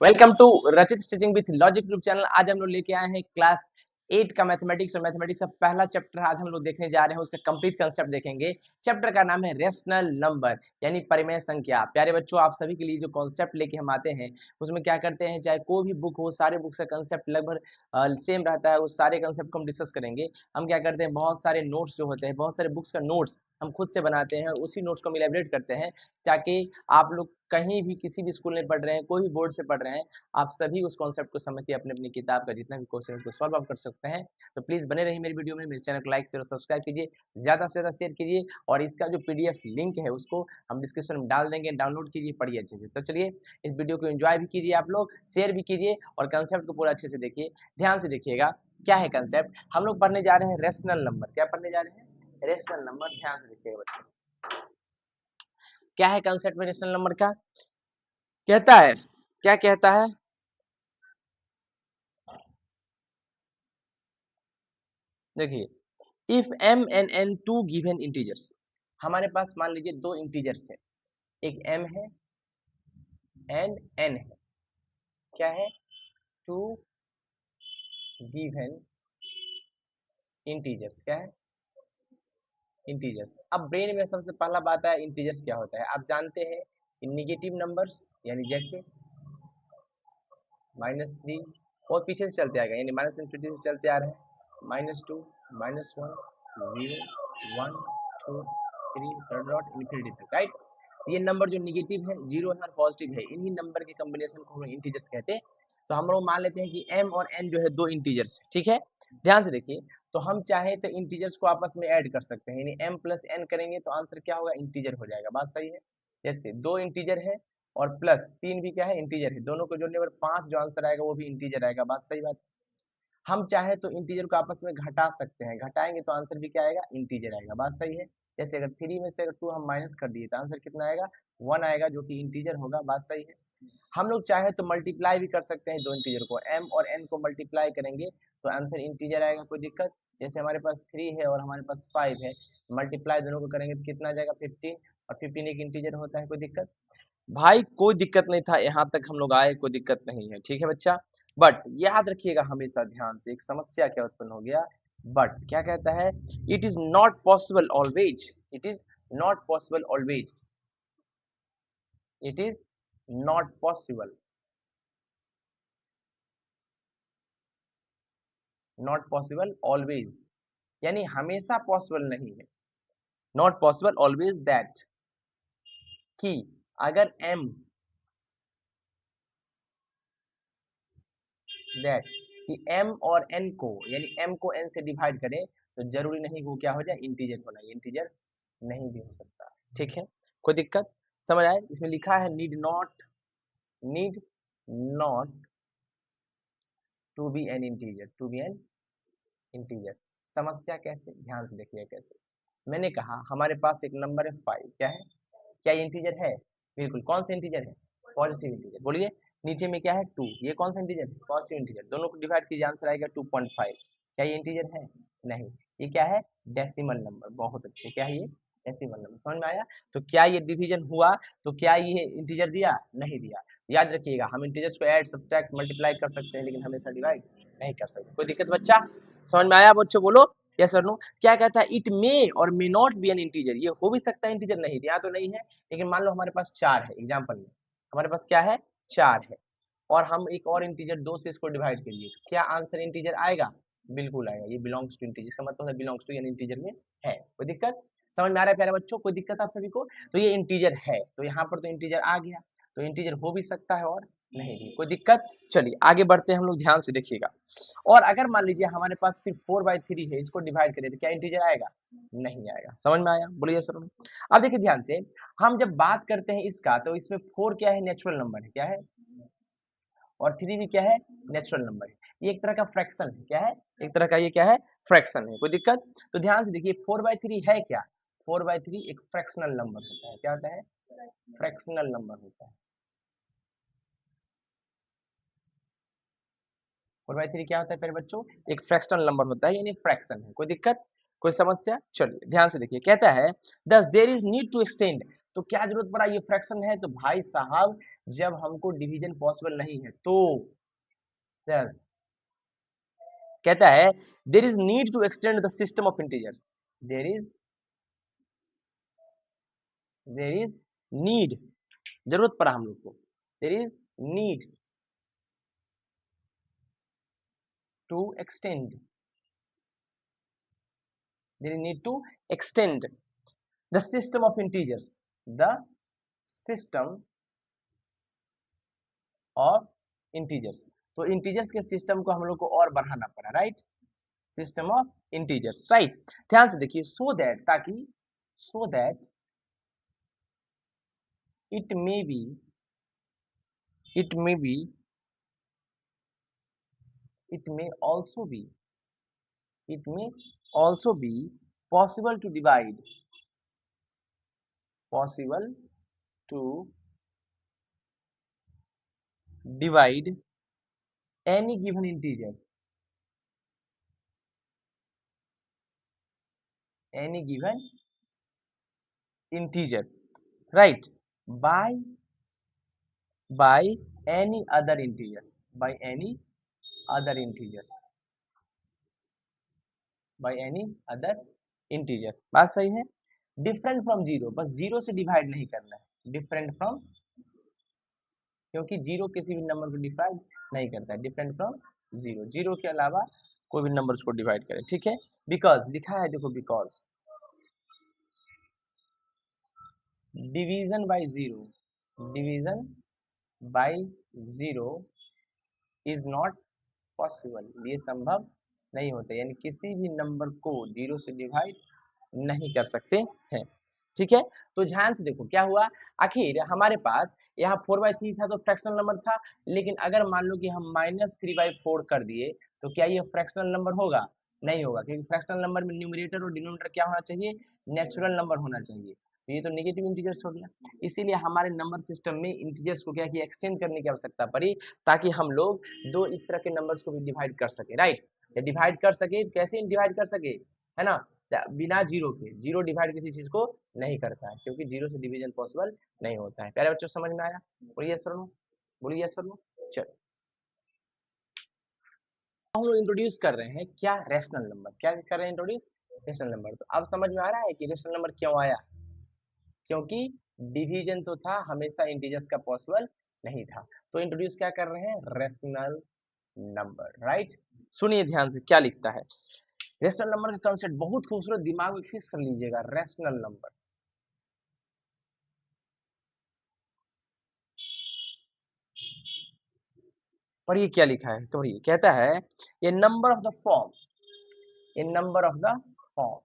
Welcome to रचित stitching with logic YouTube channel. आज हम लोग लेके आए हैं क्लास 8 का मैथमेटिक्स और मैथमेटिक्स का पहला चैप्टर आज हम लोग देखने जा रहे हैं। उसका कंप्लीट कंसेप्ट देखेंगे। चैप्टर का नाम है रेशनल नंबर यानी परिमेय संख्या। प्यारे बच्चों, आप सभी के लिए जो कॉन्सेप्ट लेके हम आते हैं उसमें क्या करते हैं, चाहे कोई भी बुक हो, सारे बुक का कंसेप्ट लगभग सेम रहता है। उस सारे कंसेप्ट को हम डिस्कस करेंगे। हम क्या करते हैं, बहुत सारे नोट्स जो होते हैं, बहुत सारे बुक्स का नोट्स हम खुद से बनाते हैं, उसी नोट्स को हम इलेबरेट करते हैं ताकि आप लोग कहीं भी किसी भी स्कूल में पढ़ रहे हैं, कोई भी बोर्ड से पढ़ रहे हैं, आप सभी उस कॉन्सेप्ट को समझ के अपनी अपनी किताब का जितना भी क्वेश्चन है उसको सॉल्व आउट कर सकते हैं। तो प्लीज बने रहिए मेरी वीडियो में, मेरे चैनल को लाइक शेयर और सब्सक्राइब कीजिए, ज्यादा से ज्यादा शेयर कीजिए और इसका जो पीडीएफ लिंक है उसको हम डिस्क्रिप्शन में डाल देंगे, डाउनलोड कीजिए, पढ़िए अच्छे से। तो चलिए इस वीडियो को एंजॉय भी कीजिए, आप लोग शेयर भी कीजिए और कंसेप्ट को पूरा अच्छे से देखिए, ध्यान से देखिएगा। क्या है कंसेप्ट, हम लोग पढ़ने जा रहे हैं रेशनल नंबर। क्या पढ़ने जा रहे हैं? Rational number. ध्यान से देखिएगा बच्चों, क्या है कंसेप्ट में रेशनल नंबर का। कहता है, क्या कहता है, देखिए, if m and n two given integers, हमारे पास मान लीजिए दो इंटीजर्स है, एक m है एंड n है। क्या है? Two given integers. क्या है? इंटीजर्स। अब ब्रेन में सबसे पहला बात है इंटीजर्स क्या होता है। आप जानते हैं कि निगेटिव नंबर्स यानी जैसे -3 और पीछे से चलते आ गए, यानी -इनफिनिटी से चलते आ रहे हैं, -2 -1 0 1 2 3 डॉट इनफिनिटी तक, राइट। ये नंबर जो निगेटिव है, जीरो है और पॉजिटिव है, इन्हीं नंबर के कॉम्बिनेशन को हम लोग इंटीजर्स कहते हैं। तो हम लोग मान लेते हैं कि m और n जो है दो इंटीजर्स, ठीक है। ध्यान से देखिए, तो हम चाहे तो इंटीजर्स को आपस में ऐड कर सकते हैं, यानी m प्लस n करेंगे तो आंसर क्या होगा, इंटीजर हो जाएगा। बात सही है। जैसे दो इंटीजर है और प्लस 3 भी क्या है, इंटीजर है, दोनों को जोड़ने पर 5 जो आंसर आएगा वो भी इंटीजर आएगा। बात सही बात। हम चाहे तो इंटीजर को आपस में घटा सकते हैं, घटाएंगे तो आंसर भी क्या आएगा, इंटीजर आएगा। बात सही है। जैसे अगर 3 में से अगर 2 हम माइनस कर दिए तो आंसर कितना आएगा, 1 आएगा, जो कि इंटीजर होगा। बात सही है। हम लोग चाहे तो मल्टीप्लाई भी कर सकते हैं, दो इंटीजर को m और n को मल्टीप्लाई करेंगे तो आंसर इंटीजर आएगा, कोई दिक्कत। जैसे हमारे पास 3 है और हमारे पास 5 है, मल्टीप्लाई दोनों को करेंगे तो कितना आ जाएगा, 15, और 15 एक इंटीजर होता है, कोई दिक्कत भाई? कोई दिक्कत नहीं था, यहाँ तक हम लोग आए, कोई दिक्कत नहीं है, ठीक है बच्चा। बट याद रखिएगा हमेशा ध्यान से, एक समस्या क्या उत्पन्न हो गया। बट क्या कहता है, it is not possible always, it is not possible always, it is not possible, not possible always, यानी हमेशा पॉसिबल नहीं है। नॉट पॉसिबल ऑलवेज दैट, कि अगर m दैट कि m और n को, यानी m को n से डिवाइड करें तो जरूरी नहीं वो क्या हो जाए, इंटीजर होना, ये इंटीजर नहीं भी हो सकता, ठीक है। कोई दिक्कत? समझ आए? इसमें लिखा है need not, need not to be an integer, to be an integer. समस्या कैसे, ध्यान से देखिए कैसे। मैंने कहा हमारे पास एक नंबर है 5, क्या है, क्या ये इंटीजर है? बिल्कुल। कौन सा इंटीजर है? Positive integer. बोलिए। नीचे में क्या है, 2, ये कौन सा इंटीजर है? Positive integer. दोनों को डिवाइड कीजिए, आंसर आएगा 2.5। क्या ये इंटीजर है? नहीं। ये क्या है? Decimal number. बहुत अच्छे। क्या है ये? Decimal number. समझ में आया? तो क्या ये डिवीजन हुआ? तो क्या ये इंटीजर दिया? नहीं दिया। याद रखिएगा, हम इंटीजर्स को ऐड, सब्ट्रैक्ट, मल्टीप्लाई कर सकते हैं, लेकिन हमेशा डिवाइड नहीं कर सकते। कोई दिक्कत बच्चा? समझ में आया बच्चों? बोलो यस और नो। क्या कहता है, इट मे और may not be an integer, ये हो भी सकता है इंटीजर, नहीं दिया तो नहीं है। लेकिन मान लो हमारे पास 4 है, एग्जांपल में हमारे पास क्या है, 4 है, और हम एक और इंटीजर 2 से इसको डिवाइड करिए, तो क्या आंसर इंटीजर आएगा? बिल्कुल आएगा। ये बिलोंग्स टू इंटीजर, इसका मतलब है बिलोंग्स टू यानी इंटीजर में है। कोई दिक्कत? समझ में आ रहा है प्यारे बच्चों? कोई दिक्कत आप सभी को? तो ये इंटीजर है, तो यहाँ पर तो इंटीजर आ गया, तो इंटीजर हो भी सकता है और नहीं भी। कोई दिक्कत? चलिए आगे बढ़ते हैं हम लोग, ध्यान से देखिएगा। और अगर मान लीजिए हमारे पास फिर 4/3 है, इसको डिवाइड करें तो क्या इंटीजर आएगा? नहीं आएगा। समझ में आया? बोलिए सर। अब देखिए ध्यान से, हम जब बात करते हैं इसका तो इसमें 4 क्या है, नेचुरल नंबर है, क्या है, और 3 भी क्या है, नेचुरल नंबर है। ये एक तरह का फ्रैक्शन है, क्या है, एक तरह का ये क्या है, फ्रैक्शन है। कोई दिक्कत? तो ध्यान से देखिए, 4/3 है क्या, 4/3 एक फ्रैक्शनल नंबर होता है। क्या होता है? फ्रैक्शनल नंबर होता है। 4/3 क्या होता है मेरे बच्चों? एक फ्रैक्शनल नंबर होता है, यानी फ्रैक्शन है। कोई दिक्कत, कोई समस्या? चलिए ध्यान से देखिए, कहता है thus there is need to extend तो क्या जरूरत पड़ा, ये फ्रैक्शन है तो भाई साहब जब हमको डिवीजन पॉसिबल नहीं है तो यस कहता है there is need to extend the system of integers, there is there is need, जरूरत पड़ा हम लोग को, there is need to extend, there is need to extend the system of integers, the system of integers. तो integers के system को हम लोग को और बढ़ाना पड़ा, right, system of integers, right. ध्यान से देखिए, सो दैट, ताकि, so that it may be, it may B, it may also be, it may also be possible to divide, possible to divide any given integer, any given integer, right, by any other integer, by any other integer, by any other integer। बात सही है। Different from zero, बस zero से divide नहीं करना है, different from, क्योंकि zero किसी भी नंबर को डिवाइड नहीं करता है, डिफरेंट फ्रॉम जीरो, जीरो के अलावा कोई भी नंबर उसको डिवाइड करे, ठीक है। बिकॉज लिखा है देखो, because division by zero, division by zero is not possible, ये संभव नहीं होता, यानी किसी भी नंबर को जीरो से डिवाइड नहीं कर सकते हैं, ठीक है। तो ध्यान से देखो क्या हुआ, आखिर हमारे पास यहाँ 4/3 था तो फ्रैक्शनल नंबर था, लेकिन अगर मान लो कि हम -3/4 कर दिए तो क्या ये फ्रैक्शनल नंबर होगा, नहीं होगा, क्योंकि फ्रैक्शनल नंबर में न्यूमरेटर और डिनोमिनेटर क्या होना चाहिए, नेचुरल नंबर होना चाहिए, तो ये तो नेगेटिव इंटीजर्स हो गया। इसीलिए हमारे नंबर सिस्टम में इंटीजर्स को क्या किया, एक्सटेंड करने की आवश्यकता पड़ी, ताकि हम लोग दो इस तरह के नंबर्स को भी डिवाइड कर सके, राइट, डिवाइड कर सके, कैसे डिवाइड कर सके, है ना, बिना जीरो के, जीरो डिवाइड किसी चीज को नहीं करता है, क्योंकि जीरो से डिवीजन पॉसिबल नहीं होता है। प्यारे बच्चों समझ में आया, बोलिए यस और नो, बोलिए यस और नो। चलो हम लोग इंट्रोड्यूस कर रहे हैं क्या, रैशनल नंबर, क्या कर रहे हैं इंट्रोड्यूस, रैशनल नंबर। तो अब समझ में आ रहा है कि रैशनल नंबर क्यों आया, क्योंकि डिवीजन तो था, हमेशा इंटीजर्स का पॉसिबल नहीं था, तो इंट्रोड्यूस क्या कर रहे हैं, रैशनल नंबर, राइट। सुनिए ध्यान से क्या लिखता है, रैशनल नंबर का कंसेप्ट बहुत खूबसूरत, दिमाग में फिक्स कर लीजिएगा, रैशनल नंबर। पढ़िए क्या लिखा है, पढ़िए, कहता है a number of the form, a number of the form,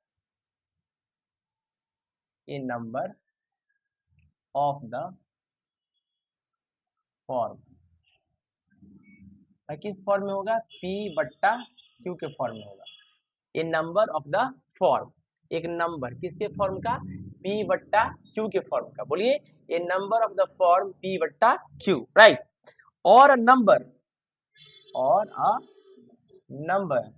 a number of the form, किस फॉर्म में होगा, P बट्टा Q के फॉर्म में होगा। A number of the form, एक नंबर किसके फॉर्म का, P बट्टा Q के फॉर्म का, बोलिए a number of the form P बट्टा Q, राइट। और अ नंबर, और a number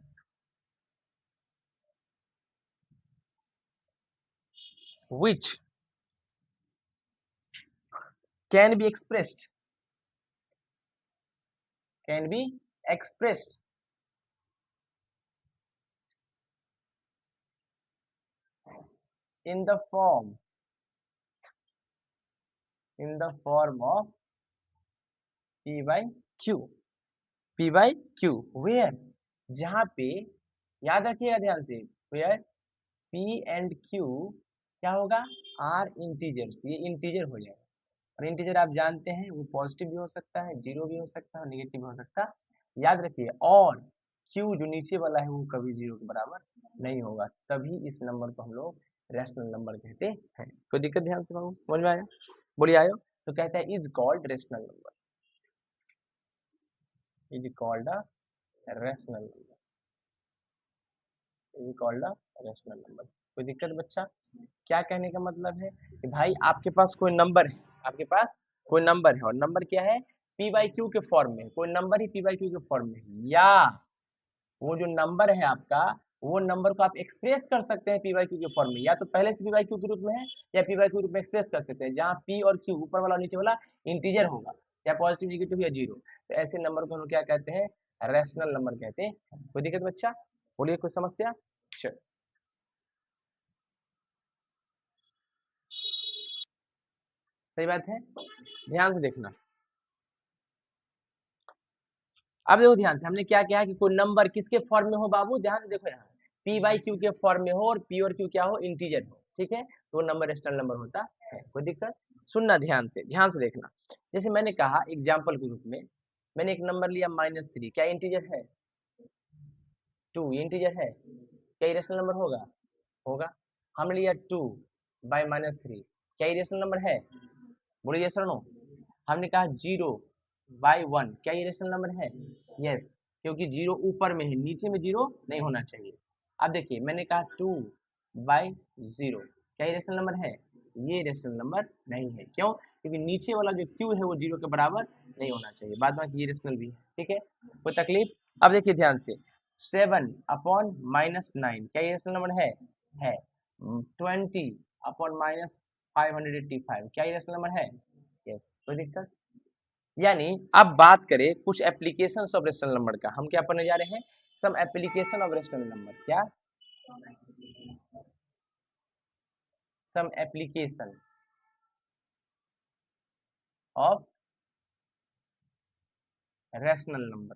which can be expressed, can be expressed in the form, in the form of P by Q, P by Q, where, जहां पे, याद रखिएगा ध्यान से, where P and Q क्या होगा, R इंटीजर्स, ये इंटीजर हो जाएगा, और इंटीजर आप जानते हैं वो पॉजिटिव भी हो सकता है, जीरो भी हो सकता है, और नेगेटिव भी हो सकता है, याद रखिए। और Q जो नीचे वाला है वो कभी जीरो के बराबर नहीं होगा, तभी इस नंबर को हम लोग रैशनल नंबर कहते हैं। कोई दिक्कत, ध्यान से समझ में आया, बोलिए आयो। तो कहता है is called rational number, is called a rational number, is called a rational number. कोई दिक्कत बच्चा, क्या कहने का मतलब है कि भाई आपके पास कोई नंबर है, आपके पास कोई नंबर है, और नंबर क्या है, P बाई Q के फॉर्म में, कोई number he P by Q के फॉर्म में है, या वो जो नंबर है आपका वो नंबर को आप एक्सप्रेस कर सकते हैं पी बाई क्यू के फॉर्म में, या तो पहले से पी बाई क्यू के रूप में है या पी बाई क्यू रूप में एक्सप्रेस कर सकते हैं, जहाँ पी और क्यू ऊपर वाला और नीचे वाला इंटीजर होगा, या पॉजिटिव नेगेटिव या जीरो, तो ऐसे नंबर को हम लोग क्या कहते हैं, रैशनल नंबर कहते हैं। कोई दिक्कत बच्चा, बोलिए कोई समस्या? चल सही बात है, ध्यान से देखना। अब देखो ध्यान से, हमने क्या किया कि कोई नंबर किसके फॉर्म में हो बाबू, ध्यान से देखो यहाँ, पी बाई क्यू के फॉर्म में हो और पी और क्यू क्या हो, इंटीजर हो, ठीक है, तो वो नंबर रैशनल नंबर होता है। कोई दिक्कत? सुनना ध्यान से देखना। जैसे मैंने कहा एग्जाम्पल के रूप में, मैंने एक नंबर लिया -3, क्या इंटीजर है? 2 इंटीजर है, क्या इरेशनल नंबर होगा? होगा। हमने लिया 2 बाई -3, क्या इरेशनल नंबर है? बोलिए यस और नो। हमने कहा 0 बाई 1, क्या ये रेशनल नंबर है? यस, क्योंकि 0 ऊपर में है, नीचे में 0 नहीं होना चाहिए। अब देखिए मैंने कहा 2 बाई 0, क्या ये रेशनल नंबर है? ये रेशनल नंबर नहीं है, क्यों? क्योंकि नीचे वाला जो q है वो 0 के बराबर नहीं होना चाहिए, बाद बाकी ये रेशनल भी है, ठीक है, कोई तकलीफ? अब देखिए ध्यान से, 7 अपॉन -9, क्या ये रेशनल नंबर है 20 अपॉन -585, क्या ये रेशनल नंबर है? यस, कोई दिक्कत? यानी अब बात करें कुछ एप्लीकेशन ऑफ रेशनल नंबर का, हम क्या पढ़ने जा रहे हैं, some application of rational number, क्या? Some application of rational number,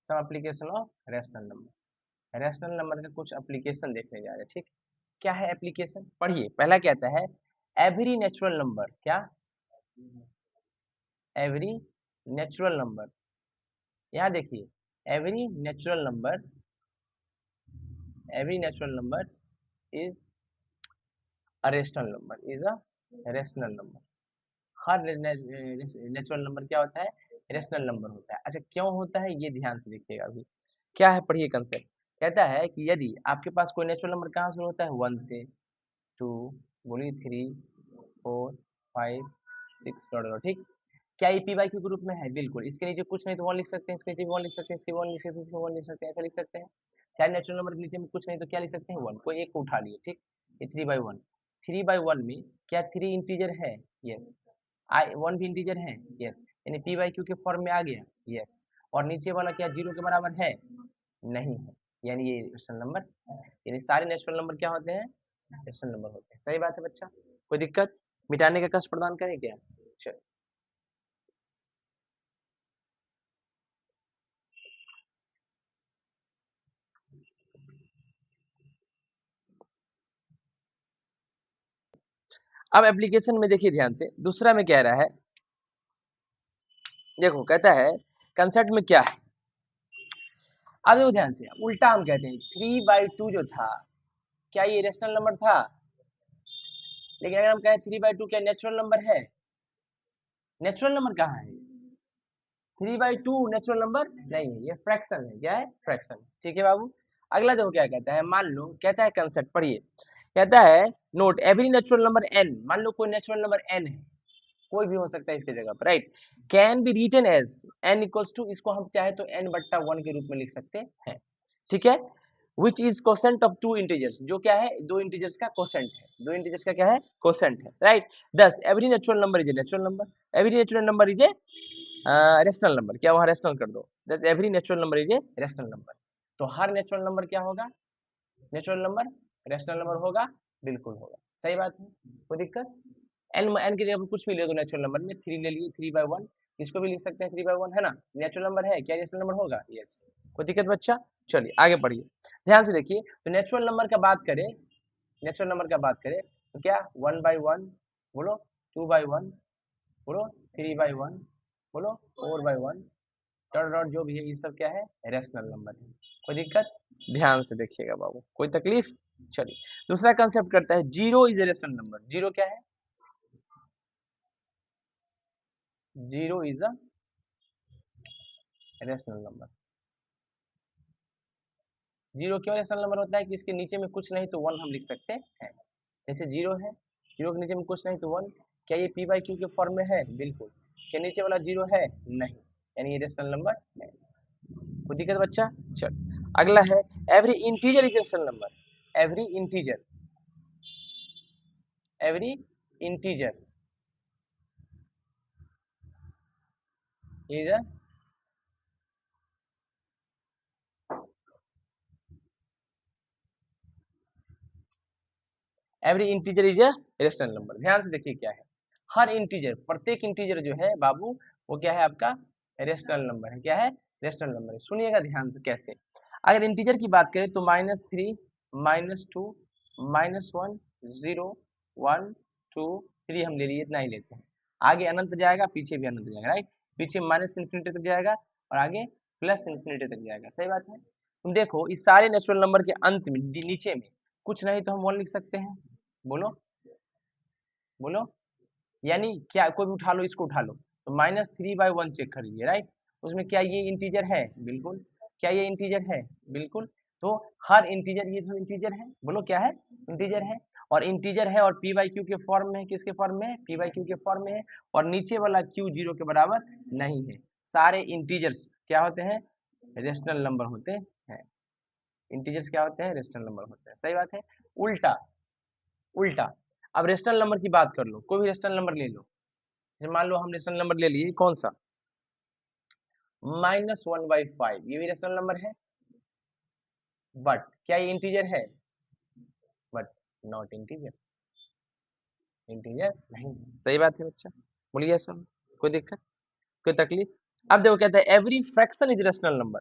some application of rational number, rational number का कुछ एप्लीकेशन देखने जा रहे हैं, ठीक? क्या है एप्लीकेशन, पढ़िए। पहला क्या आता है, एवरी नेचुरल नंबर, क्या? एवरी नेचुरल नंबर, यहाँ देखिए, every natural number, every natural number is a rational number, is a rational number. Her natural number क्या होता है, रेशनल नंबर होता है। अच्छा क्यों होता है ये ध्यान से देखिएगा अभी, क्या है पढ़िए कंसेप्ट। कहता है कि यदि आपके पास कोई नेचुरल नंबर कहाँ से होता है, 1 से, 2, बोलिए 3, 4, 5, 6 डॉट डॉट, ठीक? क्या ये पी बाई क्यू के रूप में है? बिल्कुल। इसके नीचे कुछ नहीं तो 1 लिख सकते हैं, इसके नीचे भी 1 लिख सकते हैं, इसके 1 लिख सकते हैं, इसके 1 लिख सकते हैं, ऐसा लिख सकते हैं। चाहे नेचुरल नंबर के नीचे में कुछ नहीं तो क्या लिख सकते हैं, 1, कोई एक को उठा लिए, ठीक? ये 3/1, 3/1 में क्या 3 इंटीजर है? यस। आई 1 भी इंटीजर है? यस। यानी पी बाई क्यू के फॉर्म में आ गया? यस। और नीचे वाला क्या 0 के बराबर है? नहीं है, यानी ये रेशनल नंबर है। यानी सारे नेचुरल नंबर क्या होते हैं, रेशनल नंबर होते हैं। सही बात है बच्चा, कोई दिक्कत? मिटाने का कष्ट प्रदान करें क्या? चलो अब एप्लीकेशन में देखिए ध्यान से, दूसरा में कह रहा है, देखो कहता है कंसेप्ट में क्या है। अब देखो ध्यान से, उल्टा हम कहते हैं 3/2 जो था, क्या ये रेशनल नंबर था? लेकिन अगर हम कहें 3/2 क्या नेचुरल नंबर है? नेचुरल नंबर कहाँ है? 3/2 नेचुरल नंबर नहीं है, ये फ्रैक्शन है। क्या है? फ्रैक्शन। ठीक है बाबू। अगला देखो क्या कहता है, मान लो कहता है कंसेप्ट पढ़िए, कहता है note every natural number n, मान लो कोई नेचुरल नंबर n है, कोई भी हो सकता है इसके जगह पर, right, can be written as n equals to, इसको हम चाहे तो n/1 के रूप में लिख सकते हैं, ठीक है, which is quotient of 2 integers, जो क्या है, 2 इंटीजर्स का कोसेंट है, 2 इंटीजर्स का क्या है, कोसेंट है, राइट। दस every natural number is a natural number, every natural number is a rational number, क्या वहां रेशनल कर दो, दस every natural number is a rational number, तो हर नेचुरल नंबर क्या होगा, नेचुरल नंबर रेशनल नंबर होगा, बिल्कुल होगा। सही बात है, कोई दिक्कत? एन की जगह कुछ भी ले दो नेचुरल नंबर में, 3 ले लिए, 3/1, इसको भी लिख सकते हैं 3/1, है ना, नेचुरल नंबर है, क्या रेशनल नंबर होगा? यस। कोई दिक्कत बच्चा? चलिए आगे बढ़िए, ध्यान से देखिए, तो नेचुरल नंबर का बात करें, नेचुरल नंबर का बात करें तो क्या 1/1, बोलो 2/1, बोलो 3/1, बोलो 4/1, डॉट डॉट जो भी है, ये सब क्या है, रेशनल नंबर है। कोई दिक्कत? ध्यान से देखिएगा बाबू, कोई तकलीफ? चलिए दूसरा कंसेप्ट करता है, zero is a rational number, zero क्या है, zero is a rational number. Zero क्यों रेशनल नंबर होता है कि इसके नीचे में कुछ नहीं तो 1 हम लिख सकते हैं, जैसे जीरो है, जीरो के नीचे में कुछ नहीं तो 1, क्या ये पी बाई क्यू के फॉर्म में है? बिल्कुल। क्या नीचे वाला जीरो है? नहीं, यानी ये रेशनल नंबर नहीं। कोई दिक्कत बच्चा? चल अगला है every integer is rational number, every integer, every integer is a every integer is a rational number. ध्यान से देखिए क्या है, हर इंटीजर, प्रत्येक इंटीजर जो है बाबू वो क्या है आपका रेशनल नंबर है। क्या है? रेशनल नंबर है। सुनिएगा ध्यान से कैसे। अगर इंटीजर की बात करें तो -3, -2, -1, 0, 1, 2, 3 हम ले लिए, इतना ही लेते हैं। आगे अनंत जाएगा, पीछे भी अनंत जाएगा, राइट। पीछे -इंफिनिटी तक जाएगा और आगे +इंफिनिटी तक जाएगा। सही बात है। तुम देखो इस सारे नेचुरल नंबर के अंत में नीचे में कुछ नहीं तो हम 1 लिख सकते हैं। बोलो बोलो, यानी क्या, कोई भी उठा लो, इसको उठा लो तो -3/1 चेक करिए, राइट। उसमें क्या ये इंटीजर है? बिल्कुल। क्या ये इंटीजर है? बिल्कुल। तो हर इंटीजर, ये तो इंटीजर है, बोलो क्या है? इंटीजर है। और इंटीजर है और पी बाई क्यू के फॉर्म में है। किसके फॉर्म में है? पी बाई क्यू के फॉर्म में है। और नीचे वाला क्यू 0 के बराबर नहीं है। सारे इंटीजर्स क्या होते हैं? रेशनल नंबर होते हैं। इंटीजर्स क्या होते हैं? रेशनल नंबर होते हैं। सही बात है। उल्टा, उल्टा, अब रेशनल नंबर की बात कर लो, कोई भी रेशनल नंबर ले लो। जैसे मान लो हम रेशनल नंबर ले लिए, कौन सा? -1/5, ये भी रेशनल नंबर है, बट क्या ये इंटीजर है? बट नॉट इंटीजर, इंटीजर नहीं। सही बात है बच्चा, बोलिए सर। कोई दिक्कत, कोई तकलीफ? अब देखो कहता है every fraction is rational number,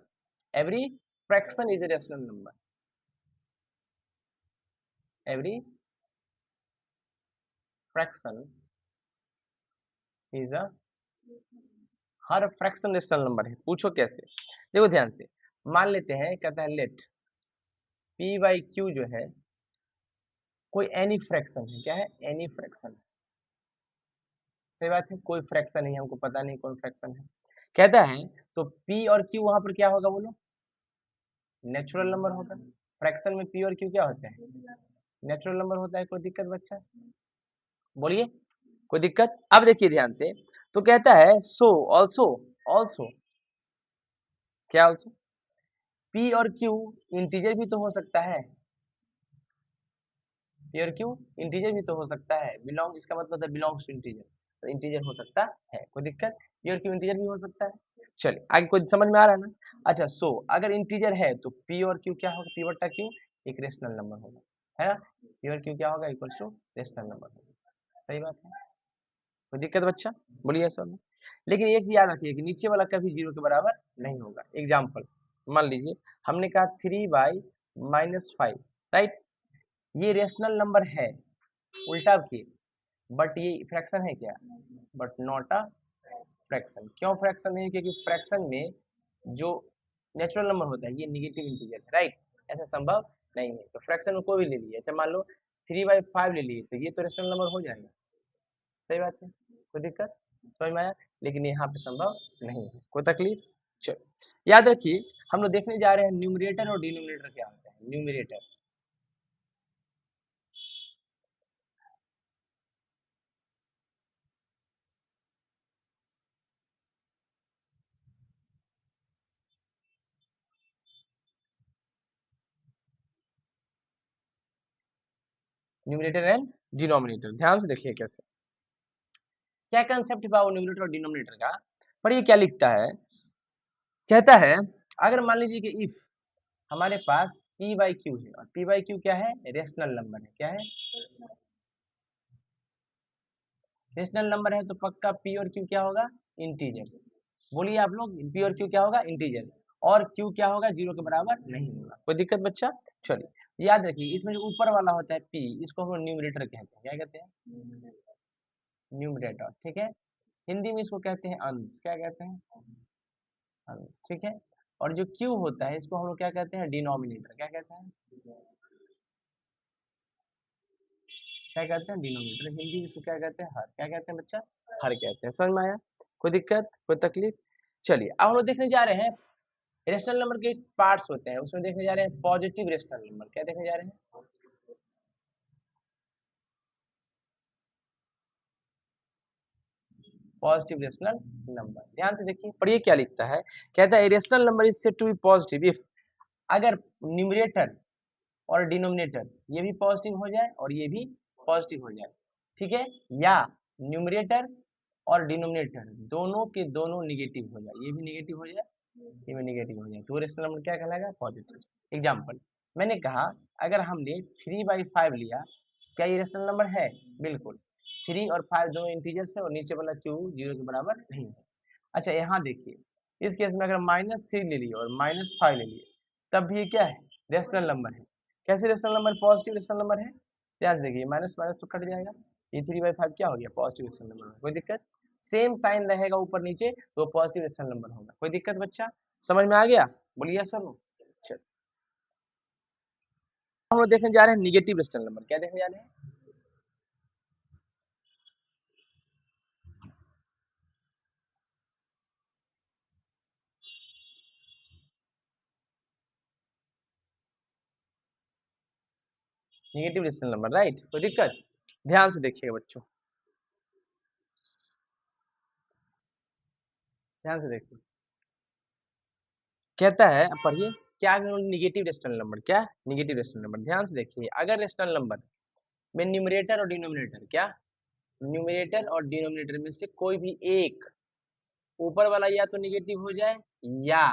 every fraction is rational number, every fraction is a, her fraction rational number है। पूछो कैसे? देखो ध्यान से, मान लेते हैं, कहता है लेट पी बाई क्यू जो है कोई एनी फ्रैक्शन है। क्या है? Any fraction. सही बात है, कोई फ्रैक्शन है, हमको पता नहीं कौन फ्रैक्शन है। कहता है तो पी और क्यू वहां पर क्या होगा बोलो? नेचुरल नंबर होगा। फ्रैक्शन में पी और क्यू क्या होता है? नेचुरल नंबर होता है। कोई दिक्कत बच्चा? बोलिए, कोई दिक्कत? अब देखिए ध्यान से, तो कहता है सो ऑल्सो, ऑल्सो क्या ऑल्सो? पी और क्यू इंटीजर भी तो हो सकता है। पी और क्यू इंटीजर भी तो हो सकता है। बिलोंग, इसका मतलब है बिलोंग्स टू इंटीजर, तो इंटीजर हो सकता है। कोई दिक्कत? पी और क्यू इंटीजर भी हो सकता है। चलिए आगे, कोई समझ में आ रहा है ना? अच्छा, सो अगर इंटीजर है तो पी और क्यू क्या होगा? पी बट्टा क्यू एक रेशनल नंबर होगा, है ना। पी और क्यू क्या होगा? इक्वल्स टू रेशनल नंबर होगा। सही बात है। कोई दिक्कत बच्चा? बोलिए सर। लेकिन एक याद रखिए कि नीचे वाला कभी 0 के बराबर नहीं होगा। एग्जाम्पल मान लीजिए, हमने कहा 3/-5, राइट। ये रेशनल नंबर है, उल्टा की, बट ये फ्रैक्शन है क्या? But not a fraction. क्यों फ्रैक्शन नहीं? क्योंकि फ्रैक्शन में जो नेचुरल नंबर होता है ये निगेटिव इंटीजर है, राइट। ऐसा संभव नहीं है। तो फ्रैक्शन में कोई भी ले लिए, अच्छा मान लो 3/5 ले लिए, तो ये तो रेशनल नंबर हो जाएगा। सही बात है, कोई दिक्कत? समझ में आया? लेकिन यहाँ पे संभव नहीं है। कोई तकलीफ? चलो याद रखिए, हम लोग देखने जा रहे हैं न्यूमरेटर और डिनोमिनेटर क्या होता है। न्यूमरेटर, न्यूमरेटर एंड डिनोमिनेटर, ध्यान से देखिए कैसे, क्या कंसेप्ट हुआ वो न्यूमरेटर और डिनोमिनेटर का। पर ये क्या लिखता है, कहता है अगर मान लीजिए कि इफ हमारे पास p बाई क्यू है, और p बाई क्यू क्या है? रेशनल नंबर है। क्या है? रेशनल नंबर है तो पक्का p और q क्या होगा? इंटीजर्स। बोलिए आप लोग, p और q क्या होगा? इंटीजर्स। और q क्या होगा? 0 के बराबर नहीं होगा। कोई दिक्कत बच्चा? चलिए याद रखिए, इसमें जो ऊपर वाला होता है p, इसको हम न्यूमरेटर कहते हैं। क्या कहते हैं? न्यूमरेटर, ठीक है। हिंदी में इसको कहते हैं अंश। क्या कहते हैं? अंश, ठीक है। और जो q होता है इसको हम लोग क्या कहते हैं? डिनोमिनेटर। क्या कहते हैं? क्या कहते हैं? डिनोमिनेटर। हिंदी में इसको क्या कहते हैं? हर। क्या कहते हैं बच्चा? हर कहते हैं। समझ में आया? कोई दिक्कत, कोई तकलीफ? चलिए अब हम लोग देखने जा रहे हैं रेशनल नंबर के पार्ट्स होते हैं, उसमें देखने जा रहे हैं पॉजिटिव रेशनल नंबर। क्या देखने जा रहे हैं? Positive rational number. ध्यान से देखिए, पर ये क्या लिखता है, कहता है rational number is said to be positive if अगर न्यूमरेटर और डिनोमिनेटर ये भी पॉजिटिव हो जाए और ये भी पॉजिटिव हो जाए, ठीक है, या न्यूमरेटर और डिनोमिनेटर दोनों के दोनों निगेटिव हो जाए, ये भी निगेटिव हो जाए, ये भी निगेटिव हो जाए, तो रेशनल नंबर क्या कहलाएगा? पॉजिटिव। एग्जाम्पल मैंने कहा अगर हमने 3/5 लिया, क्या ये रेशनल नंबर है? बिल्कुल। 3 और 5 दोनों इंटीजर्स है और नीचे वाला क्यू 0 के बराबर नहीं है। अच्छा यहाँ देखिए, इस केस में अगर -3 ले लिए और -5 ले लिए, तब भी ये क्या है? रेशनल नंबर है। कैसे rational number? Positive rational number है। ध्यान से देखिए, माइनस माइनस तो कट जाएगा, ये 3/5 क्या हो गया? Positive rational number. कोई दिक्कत? सेम साइन रहेगा ऊपर नीचे तो पॉजिटिव रेशनल नंबर होगा। कोई दिक्कत बच्चा? समझ में आ गया? बोलिए सर। चलो हम लोग देखने जा रहे हैं निगेटिव रेशनल नंबर। क्या देखने जा रहे हैं? Negative rational number, right. कोई दिक्कत? ध्यान से देखिएगा बच्चों, ध्यान से देखिए। कहता है, अब पढ़िए, क्या निगेटिव रेशनल नंबर? क्या निगेटिव रेशनल नंबर? ध्यान से देखिए, अगर रेशनल नंबर में न्यूमरेटर और डिनोमिनेटर, क्या न्यूमरेटर और डिनोमिनेटर में से कोई भी एक ऊपर वाला या तो निगेटिव हो जाए, या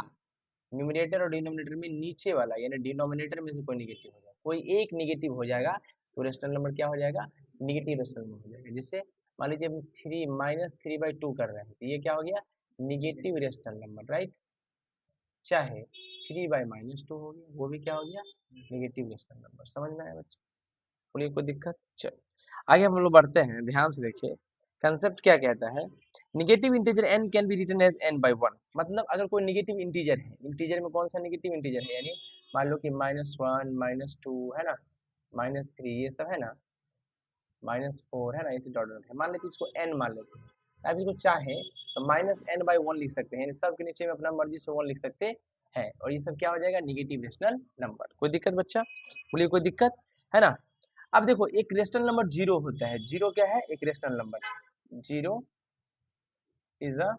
न्यूमरेटर और डिनोमिनेटर में नीचे वाला यानी डिनोमिनेटर में से कोई निगेटिव हो जाए, कोई एक निगेटिव हो जाएगा, तो रेशनल नंबर क्या हो जाएगा? निगेटिव रेशनल नंबर हो जाएगा। जैसे मान लीजिए हम 3 -3/2 कर रहे हैं, तो ये क्या हो गया? Negative rational number, right. चाहे 3/-2 हो गया, वो भी क्या हो गया? Negative rational number. समझ में आया बच्चे? बोलिए कोई दिक्कत? चलो आगे हम लोग बढ़ते हैं, ध्यान से देखिए। कंसेप्ट क्या कहता है? Negative integer n can be written as n/1। मतलब अगर कोई निगेटिव इंटीजर है, इंटीजर में कौन सा निगेटिव इंटीजर है? यानी मान लो कि -1 -2 है ना, -3 ये सब है ना, -4 है ना, ऐसे डॉट डॉट है। मान लेते इसको n मान लेते हैं। आप इसको चाहे तो -n/1 लिख सकते हैं, यानी सब के नीचे में अपना मर्जी से 1 लिख सकते हैं, और ये सब क्या हो जाएगा? Negative rational number. कोई दिक्कत बच्चा? बोलिए कोई दिक्कत है ना? अब देखो, एक रेशनल नंबर 0 होता है। 0 क्या है? एक rational number. 0 is a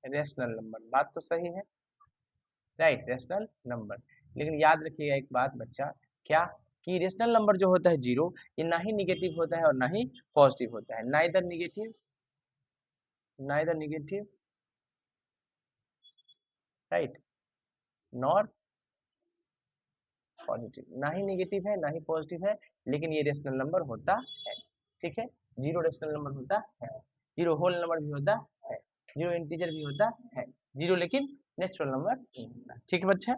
rational number. बात तो सही है, राइट, रेशनल नंबर। लेकिन याद रखिएगा एक बात बच्चा, क्या कि रेशनल नंबर जो होता है 0, ये ना ही निगेटिव होता है और ना ही पॉजिटिव होता है। Neither negative, neither negative, right, nor positive. ना ही निगेटिव है ना ही पॉजिटिव है, लेकिन ये रेशनल नंबर होता है। ठीक है, 0 रेशनल नंबर होता है, 0 होल नंबर भी होता है, 0 इंटीजर भी होता है, 0 लेकिन नेचुरल नंबर नहीं होता। ठीक है बच्चा?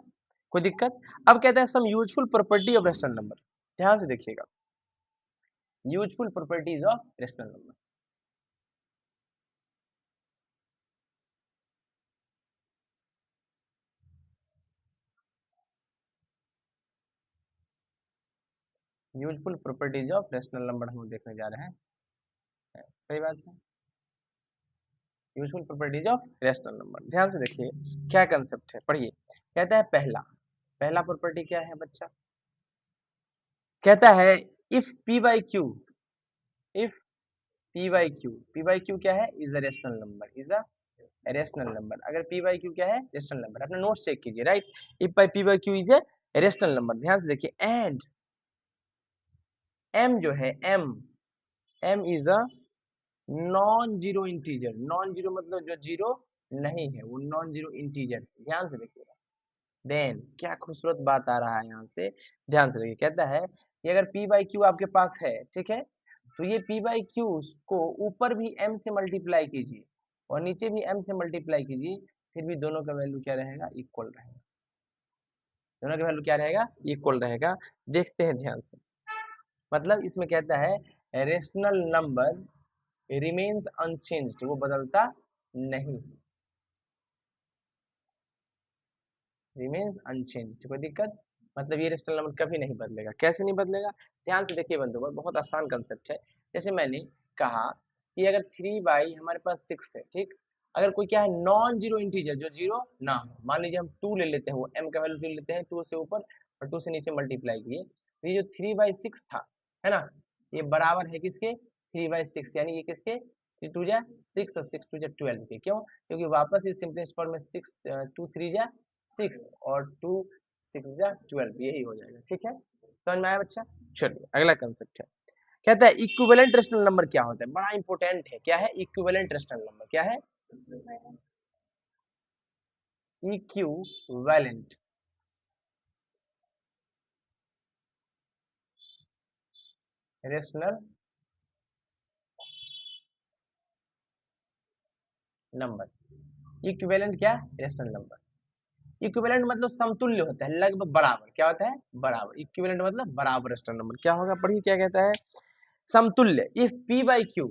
कोई दिक्कत? अब कहता है some useful property of rational number. ध्यान से देखिएगा, useful properties of rational number. Useful properties of rational number हम लोग देखने जा रहे हैं। सही बात है, useful properties of rational number. ध्यान से देखिए क्या कंसेप्ट है, पढ़िए। कहता है पहला, पहला प्रॉपर्टी क्या है बच्चा? कहता है if p by Q, if p by Q क्या है? Is a rational number, is a rational number. अगर p बाई क्यू क्या है? Rational number. अपना नोट्स चेक कीजिए, right. If by p by Q is a rational number. ध्यान से देखिए, एंड m जो है, m is a non zero integer. Non zero मतलब जो जीरो नहीं है, वो नॉन जीरो इंटीजर है। ध्यान से देखिएगा। देन क्या खूबसूरत बात आ रहा है यहाँ से, ध्यान से देखिए। कहता है कि अगर p बाई क्यू आपके पास है, ठीक है, तो ये p बाई क्यू को ऊपर भी m से मल्टीप्लाई कीजिए और नीचे भी m से मल्टीप्लाई कीजिए, फिर भी दोनों का वैल्यू क्या रहेगा? इक्वल रहेगा। दोनों का वैल्यू क्या रहेगा? इक्वल रहेगा। देखते हैं ध्यान से। मतलब इसमें कहता है रेशनल नंबर रिमेन्स अनचेंज्ड, वो बदलता नहीं, रिमेन्स अनचेंज्ड। कोई दिक्कत? मतलब ये रेशनल नंबर कभी नहीं बदलेगा। कैसे नहीं बदलेगा? ध्यान से देखिए बंधुगण, बहुत आसान कंसेप्ट है। जैसे मैंने कहा कि अगर 3 हमारे पास 6 है, ठीक, अगर कोई क्या है नॉन जीरो इंटीजर जो जीरो ना हो, मान लीजिए हम 2 ले लेते हैं, वो m का वैल्यू ले लेते हैं, 2 से ऊपर और 2 से नीचे मल्टीप्लाई किए, तो ये जो 3/6 था, है ना, ये बराबर है किसके? 3/6, यानी ये किसके? 3 2 जा 6 और 6 2 जा 12 के। क्यों? क्योंकि वापस इस सिंपलेस्ट फॉर्म में 6 2 3 जा 6 और 2 6 जा 12, यही हो जाएगा। ठीक है, समझ में आया बच्चा? चलिए अगला कंसेप्ट है, कहता है इक्विवेलेंट रेशनल नंबर क्या होता है, बड़ा इंपॉर्टेंट है। क्या है इक्विवेलेंट रेशनल नंबर? क्या है इक्विवेलेंट रेशनल नंबर। इक्विवेलेंट क्या? Rational number. इक्विवेलेंट मतलब समतुल्य होता है, लगभग बराबर। क्या होता है? बराबर। इक्विवेलेंट मतलब बराबर रेशनल नंबर। क्या होगा? पढ़िए क्या कहता है, समतुल्य। If p by Q,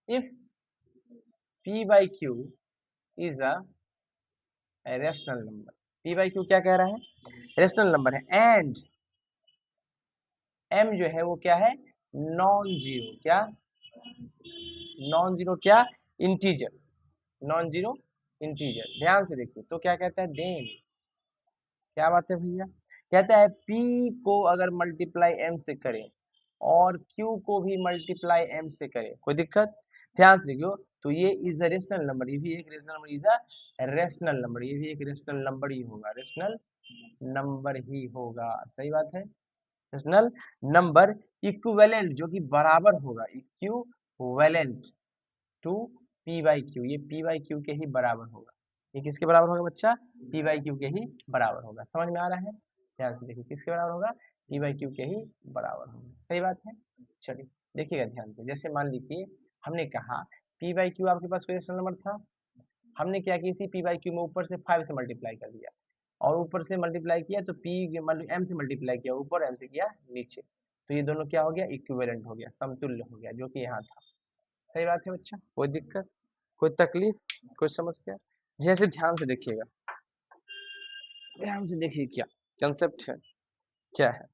if p by Q is a rational number, p by Q क्या कह रहा है? रेशनल नंबर है। एंड m जो है वो क्या है? Non zero. क्या? नॉन जीरो क्या? इंटीजर। Non zero integer. ध्यान से देखिए तो क्या कहता है, देन क्या बात है भैया, कहता है p को अगर मल्टीप्लाई m से करें और q को भी मल्टीप्लाई m से करें, कोई दिक्कत? ध्यान से देखियो, तो ये इज अ रेशनल नंबर, ये भी एक rational number, is a rational number, ये भी एक रेशनल नंबर ही होगा, रेशनल नंबर ही होगा। सही बात है, रेशनल नंबर इक्विवेलेंट जो कि बराबर होगा, equivalent to p by Q, ये p बाई क्यू के ही बराबर होगा। ये किसके बराबर होगा बच्चा? p बाई क्यू के ही बराबर होगा। समझ में आ रहा है? ध्यान से देखिए, किसके बराबर होगा? p बाई क्यू के ही बराबर होगा। सही बात है। चलिए देखिएगा ध्यान से, जैसे मान लीजिए हमने कहा p बाई क्यू आपके पास कोई रेशनल नंबर था, हमने क्या किया, इसी p बाई क्यू में ऊपर से 5 से मल्टीप्लाई कर दिया, और ऊपर से मल्टीप्लाई किया तो p m से मल्टीप्लाई किया ऊपर, m से किया नीचे, तो ये दोनों क्या हो गया? इक्विवेलेंट हो गया, समतुल्य हो गया, जो कि यहाँ था। सही बात है बच्चा? कोई दिक्कत, कोई तकलीफ, कोई समस्या? जैसे ध्यान से देखिएगा, ध्यान से देखिए क्या कंसेप्ट है, क्या है।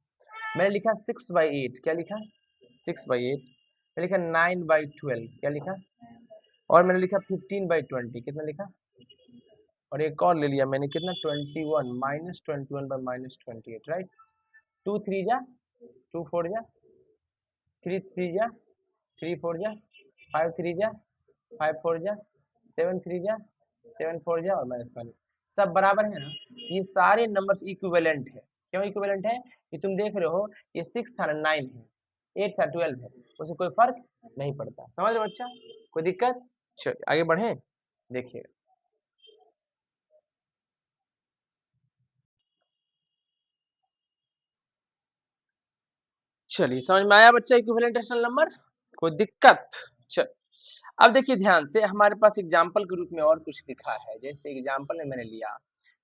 मैंने लिखा 6/8, क्या लिखा? 6/8। मैंने लिखा 9/12, क्या लिखा? और मैंने लिखा 15/20, कितना लिखा? और एक और ले लिया मैंने, कितना? 21 -21/-28, राइट। 2 3 जा 2 4 जा 3 3 जा 3 4 जा 5 3 जा 5 4 जा 7 3 जा 7 4 जा और -1, सब बराबर है ना? ये सारे नंबर्स इक्विवेलेंट है। क्यों इक्विवेलेंट है? कि तुम देख रहे हो, ये 6 था ना 9 है, 8 था 12 है, उससे कोई फर्क नहीं पड़ता। समझ लो बच्चा, कोई दिक्कत? चलिए आगे बढ़े, देखिए। चलिए समझ में आया बच्चा इक्विवेलेंट रेशनल नंबर? कोई दिक्कत? चल, अब देखिए ध्यान से, हमारे पास एग्जाम्पल के रूप में और कुछ लिखा है। जैसे एग्जाम्पल में मैंने लिया,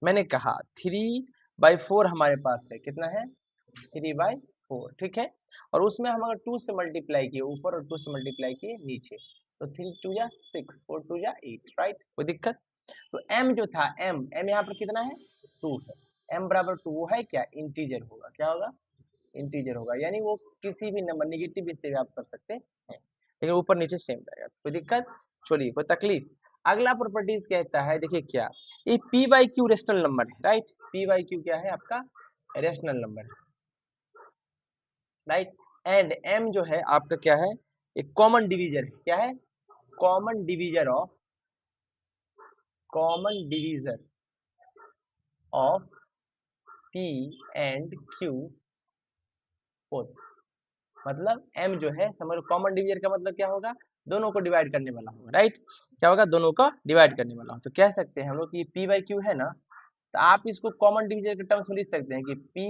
मैंने कहा 3/4 हमारे पास है, कितना है? 3/4, ठीक है। और उसमें हम अगर 2 से मल्टीप्लाई किए ऊपर और 2 से मल्टीप्लाई किए नीचे, तो 3 2 जा 6 4 2 जा 8, राइट। कोई दिक्कत? तो m जो था, m यहाँ पर कितना है? 2 है। m बराबर 2 वो है क्या? इंटीजर होगा। क्या होगा? इंटीजर होगा, यानी वो किसी भी नंबर नेगेटिव से आप कर सकते हैं, लेकिन ऊपर नीचे सेम रहेगा। कोई दिक्कत? चलिए, कोई तकलीफ? अगला प्रॉपर्टीज कहता है, देखिए क्या, ये p by Q rational number है, राइट। p बाई क्यू क्या है आपका? रेशनल नंबर है, राइट। एंड m जो है आपका क्या है? एक कॉमन डिवीजर है। क्या है? Common divisor of, common divisor of p and q both. मतलब m जो है, समझ, कॉमन डिवीजर का मतलब क्या होगा? दोनों को डिवाइड करने वाला होगा, राइट। क्या होगा? दोनों को डिवाइड करने वाला हो। तो कह सकते हैं हम लोग कि p बाई क्यू है ना, तो आप इसको कॉमन डिवीजर के टर्म्स में लिख सकते हैं कि p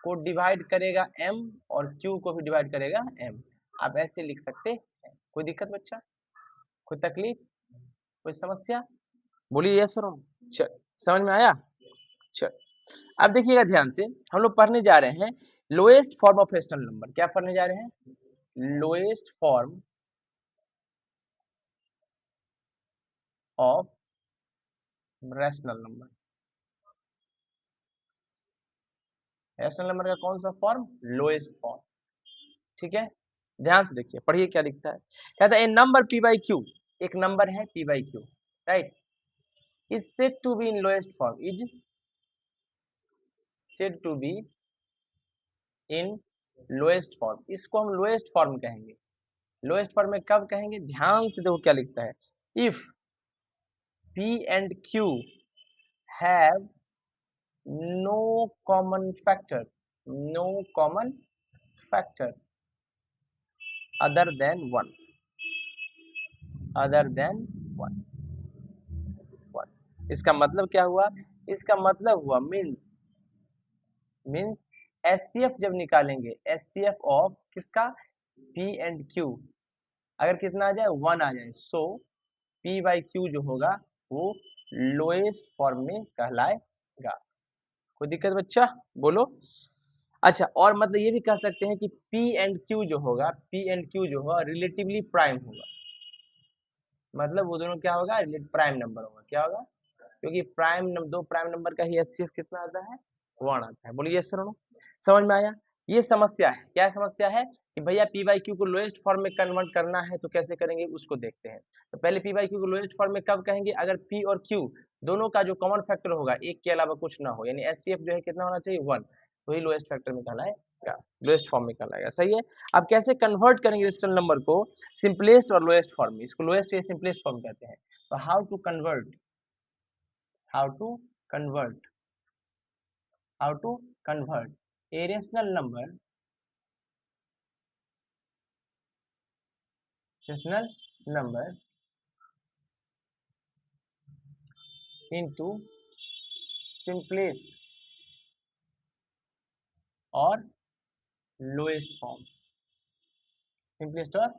को डिवाइड करेगा m और q को भी डिवाइड करेगा m। आप ऐसे लिख सकते हैं। कोई दिक्कत बच्चा? कोई तकलीफ, कोई समस्या? बोलिए यस और नो। चल, समझ में आया? चल, अब देखिएगा ध्यान से, हम लोग पढ़ने जा रहे हैं lowest form of rational number. क्या पढ़ने जा रहे हैं? Lowest form of rational number. Rational number का कौन सा फॉर्म? लोएस्ट फॉर्म, ठीक है। ध्यान से देखिए, पढ़िए क्या लिखता है। कहता है a number p by Q, एक नंबर है p by Q, right, is said to be in lowest form, is said to be in lowest form. इसको हम लोएस्ट फॉर्म कहेंगे। लोएस्ट फॉर्म में कब कहेंगे? ध्यान से देखो क्या लिखता है, if p and q have no common factor, no common factor other than one, other than one, one. इसका मतलब क्या हुआ? इसका मतलब हुआ मीन्स एचसीएफ जब निकालेंगे, एचसीएफ ऑफ किसका? पी एंड क्यू, अगर कितना आ जाए? वन आ जाए, सो पी बाई क्यू जो होगा वो लोएस्ट फॉर्म में कहलाएगा। कोई दिक्कत बच्चा? बोलो। अच्छा, और मतलब ये भी कह सकते हैं कि P एंड Q जो होगा, P एंड Q जो होगा रिलेटिवली प्राइम होगा, मतलब वो दोनों क्या होगा? प्राइम नंबर होगा। क्या होगा? क्योंकि दो प्राइम नंबर का ही एचसीएफ कितना आता है? वन आता है। बोलिए सर, समझ में आया? ये समस्या है। क्या समस्या है? कि भैया पी बाई क्यू को लोएस्ट फॉर्म में कन्वर्ट करना है, तो कैसे करेंगे उसको देखते हैं। तो पहले पी बाई क्यू को लोएस्ट फॉर्म में कब कहेंगे? अगर पी और क्यू दोनों का जो कॉमन फैक्टर होगा एक के अलावा कुछ ना हो, यानी एचसीएफ जो है कितना होना चाहिए? वन, तो ही लोएस्ट फैक्टर में कहलाएगा, लोएस्ट फॉर्म में कहलाएगा। सही है। अब कैसे कन्वर्ट करेंगे रेशनल नंबर को सिंपलेस्ट और लोएस्ट फॉर्म में? इसको लोएस्ट या सिंपलेस्ट फॉर्म कहते हैं। तो how to convert, how to convert, how to convert a rational number, rational number into simplest और lowest form, simplest और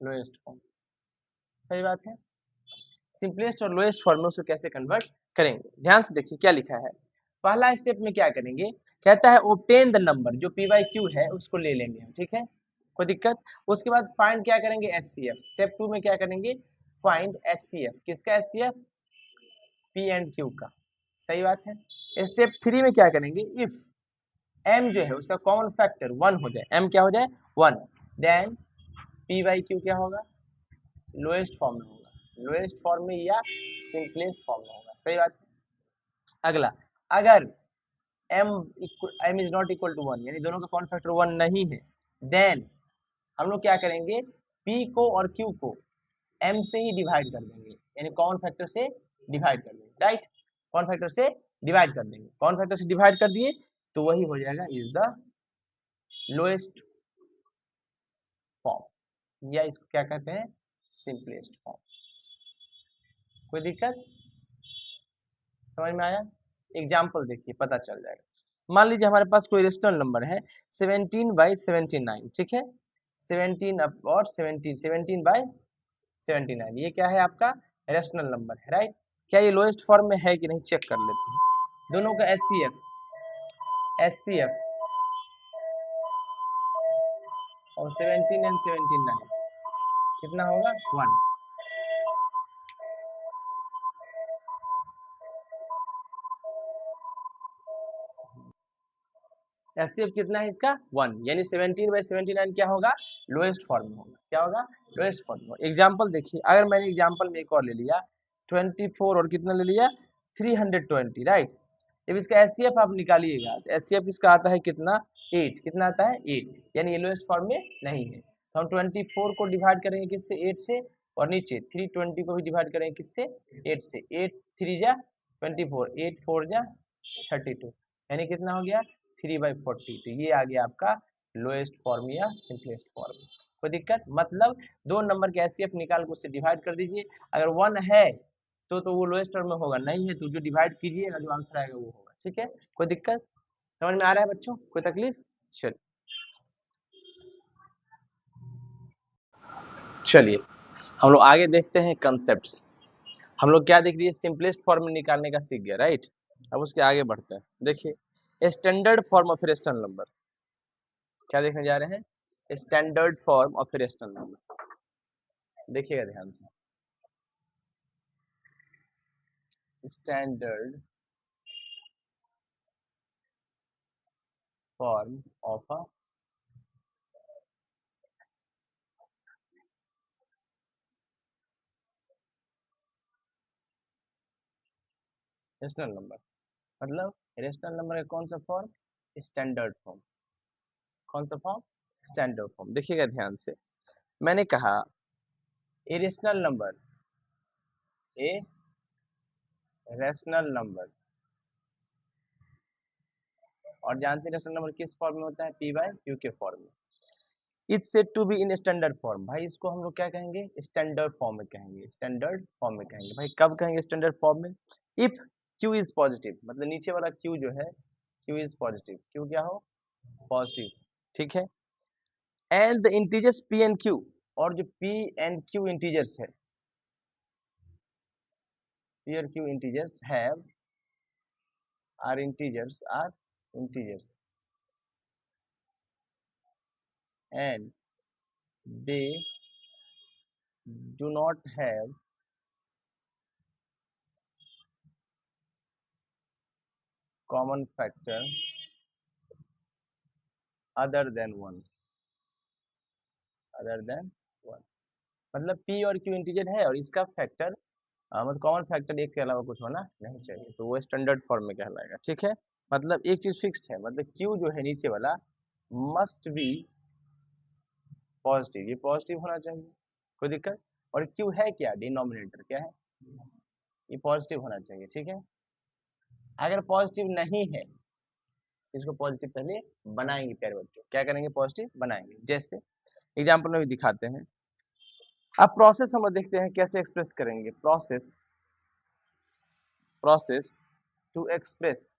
lowest form। सही बात है। सिंपलेस्ट और लोएस्ट फॉर्म में उसको कैसे कन्वर्ट करेंगे? ध्यान से देखिए क्या लिखा है। पहला स्टेप में क्या करेंगे? कहता है obtain द नंबर, जो पी बाई क्यू है उसको ले लेंगे हम, ठीक है, कोई दिक्कत? उसके बाद फाइंड क्या करेंगे? एचसीएफ। स्टेप 2 में क्या करेंगे? Find HCF. किसका एचसीएफ? पी एंड क्यू का। सही बात है। स्टेप 3 में क्या करेंगे? इफ m जो है उसका कॉमन फैक्टर वन हो जाए, m क्या हो जाए? One, then p by Q क्या होगा? लोएस्ट फॉर्म में होगा, लोएस्ट फॉर्म में या सिंपलेस्ट फॉर्म में होगा। सही बात है। अगला, अगर m is not equal to one, यानी दोनों का कॉमन फैक्टर वन नहीं है, देन हम लोग क्या करेंगे? p को और q को m से ही डिवाइड कर देंगे, यानी कॉमन फैक्टर से डिवाइड कर देंगे, राइट? कॉमन फैक्टर से डिवाइड कर देंगे, कॉमन फैक्टर से डिवाइड कर दिए तो वही हो जाएगा इज द लोएस्ट फॉर्म, या इसको क्या कहते हैं? Simplest form. कोई दिक्कत? समझ में आया? एग्जाम्पल देखिए, पता चल जाएगा। मान लीजिए हमारे पास कोई रेशनल नंबर है 17/79, ठीक है, 17 और 17 ये क्या है? आपका रेशनल नंबर है, राइट? क्या ये लोएस्ट फॉर्म में है कि नहीं? चेक कर लेते हैं। दोनों का एचसीएफ और 17 एंड 79 कितना होगा? वन। एचसीएफ कितना है इसका? वन, यानी 17/79 क्या होगा? लोएस्ट फॉर्म में होगा। क्या होगा? लोएस्ट फॉर्म में। एग्जाम्पल देखिए, अगर मैंने एग्जाम्पल में एक और ले लिया 24 और कितना ले लिया? 320, राइट? जब इसका एचसीएफ आप निकालिएगा तो एचसीएफ इसका आता है कितना? 8। कितना आता है? 8, यानी ये लोएस्ट फॉर्म में नहीं है। तो हम 24 को डिवाइड करेंगे किससे? 8 से, और नीचे 320 को भी डिवाइड करेंगे किससे? 8 से। 8 3 जा 24, 8 4 जा 32, यानी कितना हो गया? 3/40। तो ये आ गया आपका लोएस्ट फॉर्म या सिंपलेस्ट फॉर्म। कोई दिक्कत? मतलब दो नंबर के एचसीएफ निकाल के उससे डिवाइड कर दीजिए, अगर वन है तो वो लोएस्ट टर्म में होगा, नहीं है तो जो डिवाइड कीजिएगा जो आंसर आएगा वो होगा। ठीक है, कोई दिक्कत? समझ में आ रहा है बच्चों? कोई तकलीफ? चलिए हम लोग आगे देखते हैं कंसेप्ट्स। हम लोग क्या देख लिए? सिंपलेस्ट फॉर्म में निकालने का सीख गए, राइट? अब उसके आगे बढ़ते हैं। देखिए standard form of rational number, क्या देखने जा रहे हैं? Standard form of rational number. देखिएगा ध्यान से, standard form of a rational number, मतलब रेशनल नंबर का कौन सा फॉर्म? Standard form. कौन सा फॉर्म? Standard form. देखिएगा ध्यान से, मैंने कहा ए रेशनल नंबर, ए रेशनल नंबर और जानते हैं रेशनल नंबर किस फॉर्म में होता है, पी बाय क्यू के फॉर्म में। It's said to be in standard form, भाई इसको हम लोग क्या कहेंगे, स्टैंडर्ड फॉर्म में कहेंगे, स्टैंडर्ड फॉर्म में कहेंगे। भाई कब कहेंगे स्टैंडर्ड फॉर्म में, इफ क्यू इज पॉजिटिव, मतलब नीचे वाला क्यू जो है, क्यू इज पॉजिटिव, क्यू क्या हो, पॉजिटिव, ठीक है। And the integers P and Q, और जो पी एंड क्यू इंटीजर्स है, पी और Q integers have, are integers, are integers, and they do not have common factor other than 1, other than 1, मतलब p और q integer है और इसका factor मतलब कॉमन फैक्टर एक के अलावा कुछ होना नहीं चाहिए, तो वो स्टैंडर्ड फॉर्म में कहलाएगा, ठीक है। मतलब एक चीज फिक्स्ड है, मतलब q जो है नीचे वाला मस्ट बी पॉजिटिव, ये पॉजिटिव होना चाहिए, कोई दिक्कत। और q है क्या, डिनोमिनेटर क्या है, ये पॉजिटिव होना चाहिए, ठीक है। अगर पॉजिटिव नहीं है, इसको पॉजिटिव पहले बनाएंगे प्यारे बच्चों, क्या करेंगे, पॉजिटिव बनाएंगे। जैसे एग्जाम्पल में भी दिखाते हैं। अब प्रोसेस हम लोग देखते हैं कैसे एक्सप्रेस करेंगे, process, process to express,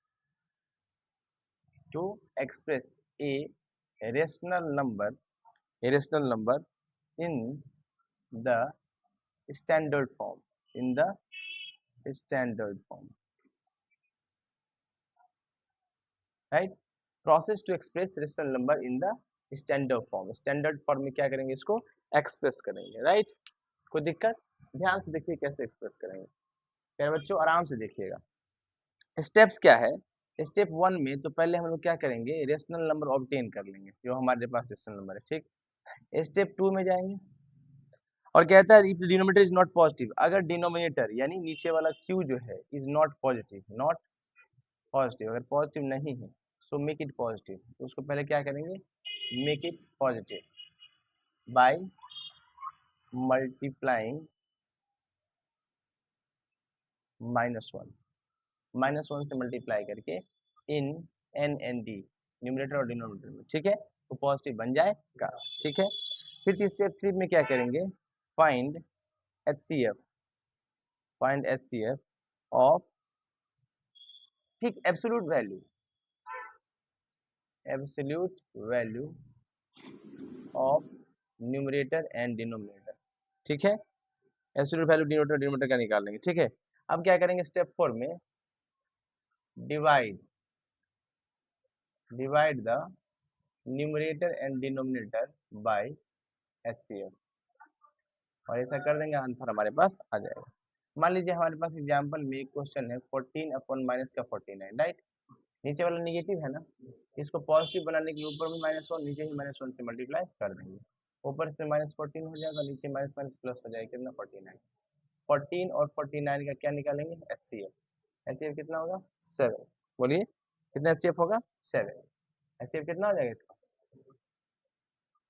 to express a rational number, a rational number in the standard form, in the standard form, right? Process to express rational number in the standard form, standard form में क्या करेंगे, इसको express करेंगे, right. कोई दिक्कत, ध्यान से देखिए कैसे एक्सप्रेस करेंगे प्यारे बच्चों, आराम से देखिएगा। स्टेप्स क्या है, स्टेप 1 में तो पहले हम लोग क्या करेंगे, रेशनल नंबर ऑब्टेन कर लेंगे जो हमारे पास रेशनल नंबर है, ठीक। स्टेप 2 में जाएंगे और कहता है if denominator is not positive, अगर डिनोमिनेटर यानी नीचे वाला q जो है is not positive, not positive, अगर पॉजिटिव नहीं है सो मेक इट पॉजिटिव, तो उसको पहले क्या करेंगे, make it positive by multiplying -1, -1 से मल्टीप्लाई करके इन n एन डी, न्यूमरेटर और डिनोमिनेटर में, ठीक है, तो पॉजिटिव बन जाएगा, ठीक है। फिर स्टेप 3 में क्या करेंगे, find HCF, find HCF of, ठीक, absolute value, absolute value of numerator and denominator, ठीक है। एब्सोल्यूट वैल्यू डिनोमिनेटर डिनोमिनेटर का निकाल लेंगे, ठीक है। अब क्या करेंगे स्टेप 4 में, divide, divide the numerator and denominator by HCF, और ऐसा कर देंगे आंसर हमारे पास आ जाएगा। मान लीजिए हमारे पास एग्जांपल में एक क्वेश्चन है 14 अपॉन माइनस का 49, राइट। नीचे वाला नेगेटिव है ना, इसको पॉजिटिव बनाने के लिए ऊपर में -1, नीचे ही -1 से मल्टीप्लाई कर देंगे, ऊपर से -14 हो जाएगा, नीचे माइनस माइनस प्लस हो जाएगा, कितना 49, 14 और 49 का क्या निकालेंगे, HCF, HCF कितना होगा 7, बोलिए कितना HCF होगा 7, HCF कितना हो जाएगा इसका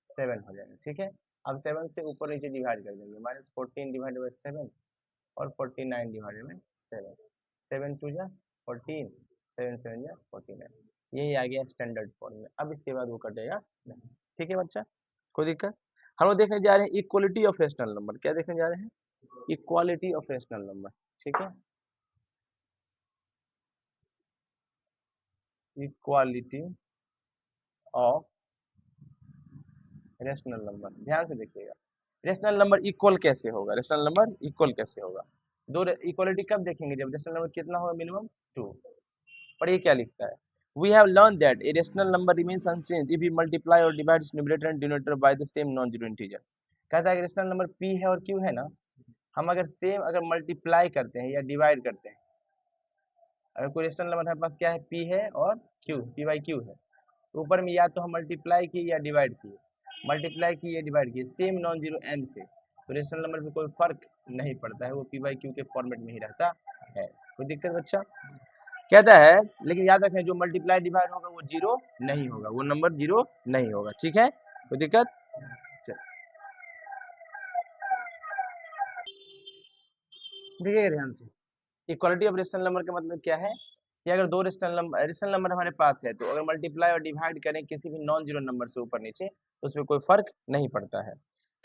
7 हो जाएगा, ठीक है। अब 7 से ऊपर नीचे डिवाइड कर देंगे, -14 डिवाइड बाई 7 और 49 डिवाइडेड बाई 7, 7 टू जा 14, 7 7 जा 49, यही आ गया स्टैंडर्ड फॉर्म में। अब इसके बाद वो कटेगा नहीं, ठीक है बच्चा, कोई दिक्कत। हम लोग देखने जा रहे हैं इक्वलिटी ऑफ रेशनल नंबर, क्या देखने जा रहे हैं, इक्वालिटी ऑफ रेशनल नंबर, ठीक है, इक्वालिटी ऑफ रेशनल नंबर, ध्यान से देखिएगा। रेशनल नंबर इक्वल कैसे होगा, रेशनल नंबर इक्वल कैसे होगा, दो इक्वालिटी कब देखेंगे, जब रेशनल नंबर कितना होगा, मिनिमम 2। पर ये क्या लिखता है, we have learned that a rational number remains unchanged if we multiply or divide its numerator and denominator by the same non-zero integer। कहता है कि रेशनल नंबर p है और q है ना, हम अगर सेम अगर मल्टीप्लाई करते हैं या डिवाइड करते हैं, अगर कोई रेशनल नंबर हमारे पास क्या है, p है और q, p बाई q है, तो ऊपर में या तो हम मल्टीप्लाई किए या डिवाइड किए, मल्टीप्लाई किए या डिवाइड किए सेम नॉन जीरो n से, तो रेशनल नंबर में कोई फर्क नहीं पड़ता है, वो p बाई q के फॉर्मेट में ही रहता है, कोई दिक्कत बच्चा। कहता है लेकिन याद रखें जो मल्टीप्लाई डिवाइड होगा वो जीरो नहीं होगा, वो नंबर जीरो नहीं होगा, ठीक है, कोई दिक्कत। देखिए ध्यान से, इक्वालिटी ऑफ रेशनल नंबर का मतलब क्या है, कि अगर दो रेशनल नंबर हमारे पास है, तो अगर मल्टीप्लाई और डिवाइड करें किसी भी नॉन जीरो नंबर से ऊपर नीचे, तो उसमें कोई फर्क नहीं पड़ता है।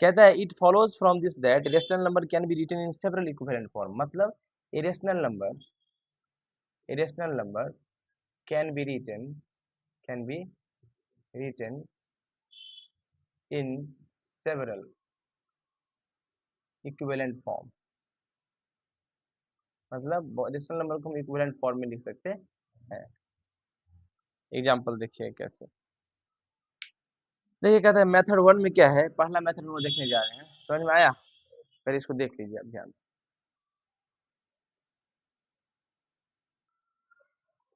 कहता है it follows from this that rational number can be written in several equivalent form, मतलब irrational number can be written in several equivalent form, मतलब रेशनल नंबर को हम इक्विवेलेंट फॉर्म में लिख सकते हैं। एग्जांपल देखिए कैसे। देखिए कहता है मेथड 1 में क्या है, पहला मेथड हम लोग देखने जा रहे हैं, समझ में आया? पहले इसको देख लीजिए आप ध्यान से।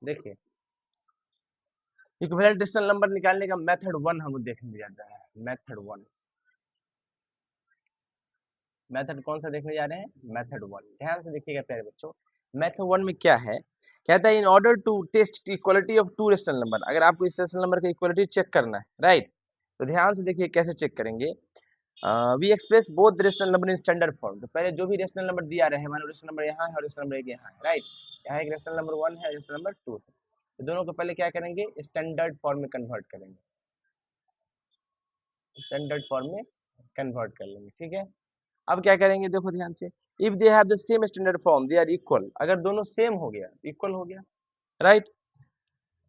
देखिए इक्विवेलेंट रेशनल नंबर निकालने का मेथड 1 हम देखने जा रहे हैं। मेथड कौन सा देखने जा रहे हैं? मेथड 1। ध्यान से देखिएगा प्यारे बच्चों, मेथड 1 में क्या है, कहता है in order to test equality of two rational number, अगर आपको इस रेशनल नंबर की इक्वालिटी चेक करना है, राइट, तो ध्यान से देखिए कैसे चेक करेंगे। We express both rational number in standard form, तो पहले जो भी रेशनल नंबर दिया रहे, मान लो रेशनल नंबर यहाँ है और रेशनल नंबर यहाँ है, राइट, यहाँ एक रेशनल नंबर 1 है, रेशनल नंबर 2 है, तो दोनों को पहले क्या करेंगे, स्टैंडर्ड फॉर्म में कन्वर्ट करेंगे, स्टैंडर्ड फॉर्म में कन्वर्ट कर लेंगे, ठीक है। अब क्या करेंगे, देखो ध्यान से, if they have the same standard form they are equal, अगर दोनों सेम हो गया, इक्वल हो गया, right,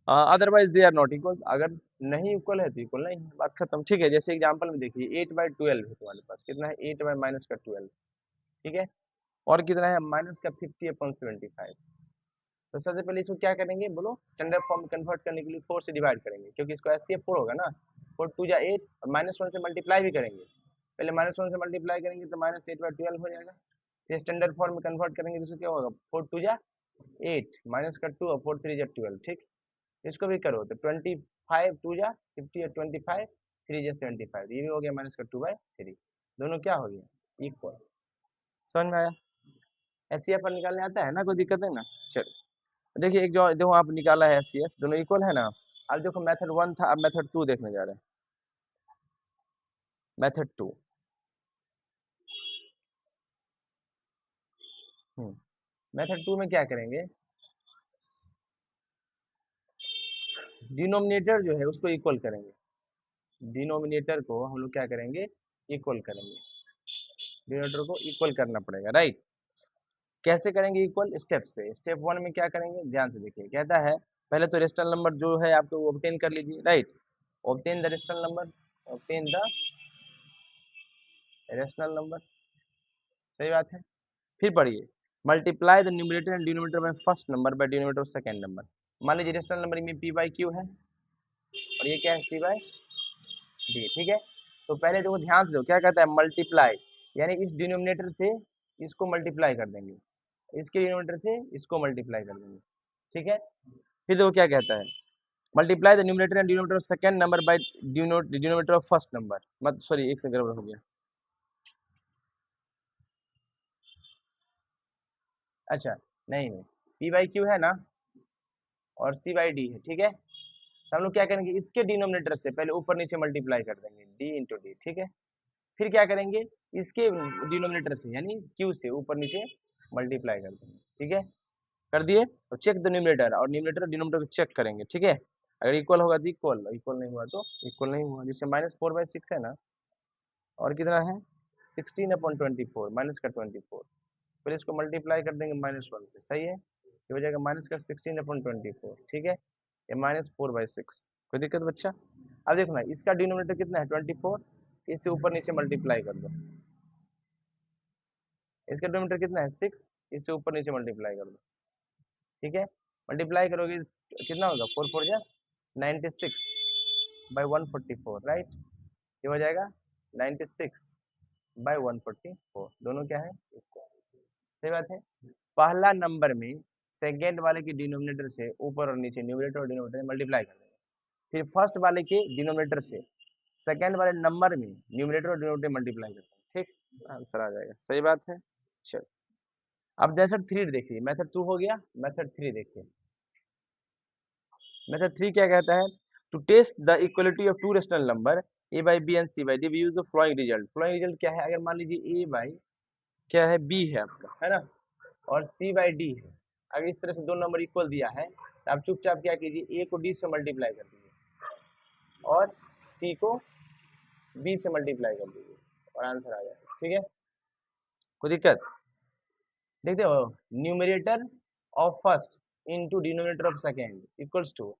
otherwise they are not equal, अगर नहीं इक्वल है तो इक्वल नहीं है, बात खत्म, ठीक है। जैसे एग्जांपल में देखिए 8/12 है तुम्हारे पास, कितना है, 8 बाई माइनस का 12, ठीक है, और कितना है, माइनस का 50/75। तो सबसे पहले इसको क्या करेंगे, बोलो, स्टैंडर्ड फॉर्म कन्वर्ट करने के लिए 4 से डिवाइड करेंगे, क्योंकि इसको ऐसे 4 होगा ना, 4 2 जा 8, और -1 से मल्टीप्लाई भी करेंगे, पहले -1 से मल्टीप्लाई करेंगे तो -8/12 हो जाएगा, फिर स्टैंडर्ड फॉर्म में कन्वर्ट करेंगे तो इसको क्या होगा, 4 2 जा 8, माइनस का 2 और 4 3 जा 12, ठीक, इसको भी करो तो 25 2 जा 50 और 25 3 जा 75, ये भी हो गया -2/3, दोनों क्या हो गया, इक्वल। समझ में आया? एचसीएफ पर निकालने आता है ना, कोई दिक्कत नहीं ना। चलो देखिए, एक जो देखो आप निकाला है एचसीएफ, दोनों इक्वल है ना। अब देखो मेथड 1 था, अब मेथड 2 देखने जा रहे हैं। मेथड 2, मेथड 2 में क्या करेंगे, डिनोमिनेटर जो है उसको इक्वल करेंगे, डिनोमिनेटर को हम लोग क्या करेंगे, इक्वल करेंगे, डिनोमिनेटर को इक्वल करना पड़ेगा, राइट। कैसे करेंगे इक्वल, स्टेप से। स्टेप 1 में क्या करेंगे, ध्यान से देखिए, कहता है पहले तो रेशनल नंबर जो है आपको ऑब्टेन कर लीजिए, right, obtain the rational number, obtain the rational number, सही बात है। फिर पढ़िए, multiply the numerator and denominator by first number by denominator of second number. मान लीजिए रेशनल नंबर में p बाई q है और ये क्या है, c बाई d, ठीक है। तो पहले देखो ध्यान से देखो क्या कहता है, मल्टीप्लाई, यानी इस डिनोमिनेटर से इसको मल्टीप्लाई कर देंगे, इसके डिनोमिनेटर से इसको मल्टीप्लाई कर देंगे, ठीक है। फिर देखो क्या कहता है, multiply the numerator and denominator of second number by denominator of first number, मत सॉरी एक से गड़बड़ हो गया, अच्छा नहीं नहीं, p बाई q है ना और c बाई d है, ठीक है, तो हम लोग क्या करेंगे, इसके डिनोमिनेटर से पहले ऊपर नीचे मल्टीप्लाई कर देंगे, d इंटू डी, ठीक है। फिर क्या करेंगे, इसके डिनोमिनेटर से यानी q से ऊपर नीचे मल्टीप्लाई कर देंगे, ठीक है, कर दिए। तो चेक द न्यूमरेटर, और न्यूमरेटर डिनोमिनेटर को चेक करेंगे, ठीक है, अगर इक्वल होगा तो इक्वल, इक्वल नहीं हुआ तो इक्वल नहीं हुआ, जिससे -4/6 है ना, और कितना है 16/24, माइनस का 24, फिर इसको मल्टीप्लाई कर देंगे -1 से, सही है, ये हो जाएगा माइनस का 16/24, ठीक है, ये -4/6, कोई दिक्कत बच्चा। अब देखो ना, इसका डिनोमिनेटर कितना है 24, इससे ऊपर नीचे मल्टीप्लाई कर दो, इसका डिनोमिनेटर कितना है 6, इससे ऊपर नीचे मल्टीप्लाई कर दो, ठीक है, मल्टीप्लाई करोगे कितना होगा, 4 4 जा 96/144, राइट, ये हो जाएगा 96/144, दोनों क्या है, इक्वल, सही बात है। पहला नंबर में सेकेंड वाले के डिनोमिनेटर से ऊपर और नीचे न्यूमरेटर और डिनोमिनेटर मल्टीप्लाई कर देंगे, फिर फर्स्ट वाले के डिनोमिनेटर से सेकेंड वाले नंबर में न्यूमरेटर और डिनोमिनेटर मल्टीप्लाई करते हैं, ठीक, आंसर आ जाएगा, सही बात है। चलो अब मेथड 3 देखिए, मेथड 2 हो गया, मेथड 3 देखिए। मेथड 3 क्या कहता है, to test the equality of two rational number a by B and c by D we use the following result. Following result क्या है, अगर मान लीजिए a बाई क्या है b है आपका, है ना, और c बाई d है, अगर इस तरह से दो नंबर इक्वल दिया है तो आप चुपचाप क्या कीजिए, ए को डी से मल्टीप्लाई कर दीजिए और सी को बी से मल्टीप्लाई कर दीजिए और आंसर आ जाएगा। ठीक है, कोई दिक्कत? देखते हो, numerator of first into denominator of second equals to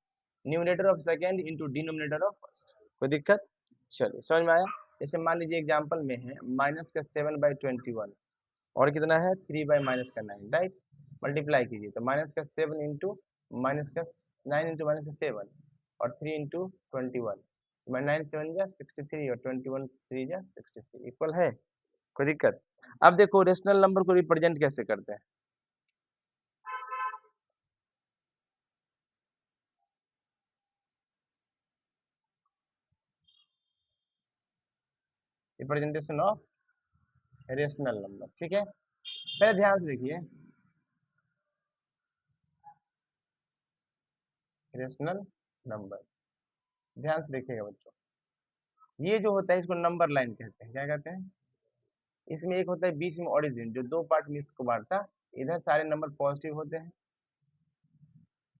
numerator of second into denominator of first. कोई दिक्कत? चलिए समझ में आया। जैसे मान लीजिए एग्जाम्पल में है -7/21 और कितना है 3/-9, राइट। मल्टीप्लाई कीजिए तो -7 इंटू -9 इंटू -7 और 3 इंटू 21, 9 7 जा 63 और 21 3 जा 63 इक्वल है। कोई दिक्कत? अब देखो रेशनल नंबर को रिप्रेजेंट कैसे करते हैं। रिप्रेजेंटेशन ऑफ रेशनल नंबर, ठीक है। पहले ध्यान से देखिए, रेशनल नंबर, ध्यान से देखिएगा बच्चों। ये जो होता है इसको नंबर लाइन कहते हैं। क्या कहते हैं? इसमें एक होता है बीच में ओरिजिन जो दो पार्ट में इसको बांटता, इधर सारे नंबर पॉजिटिव होते हैं,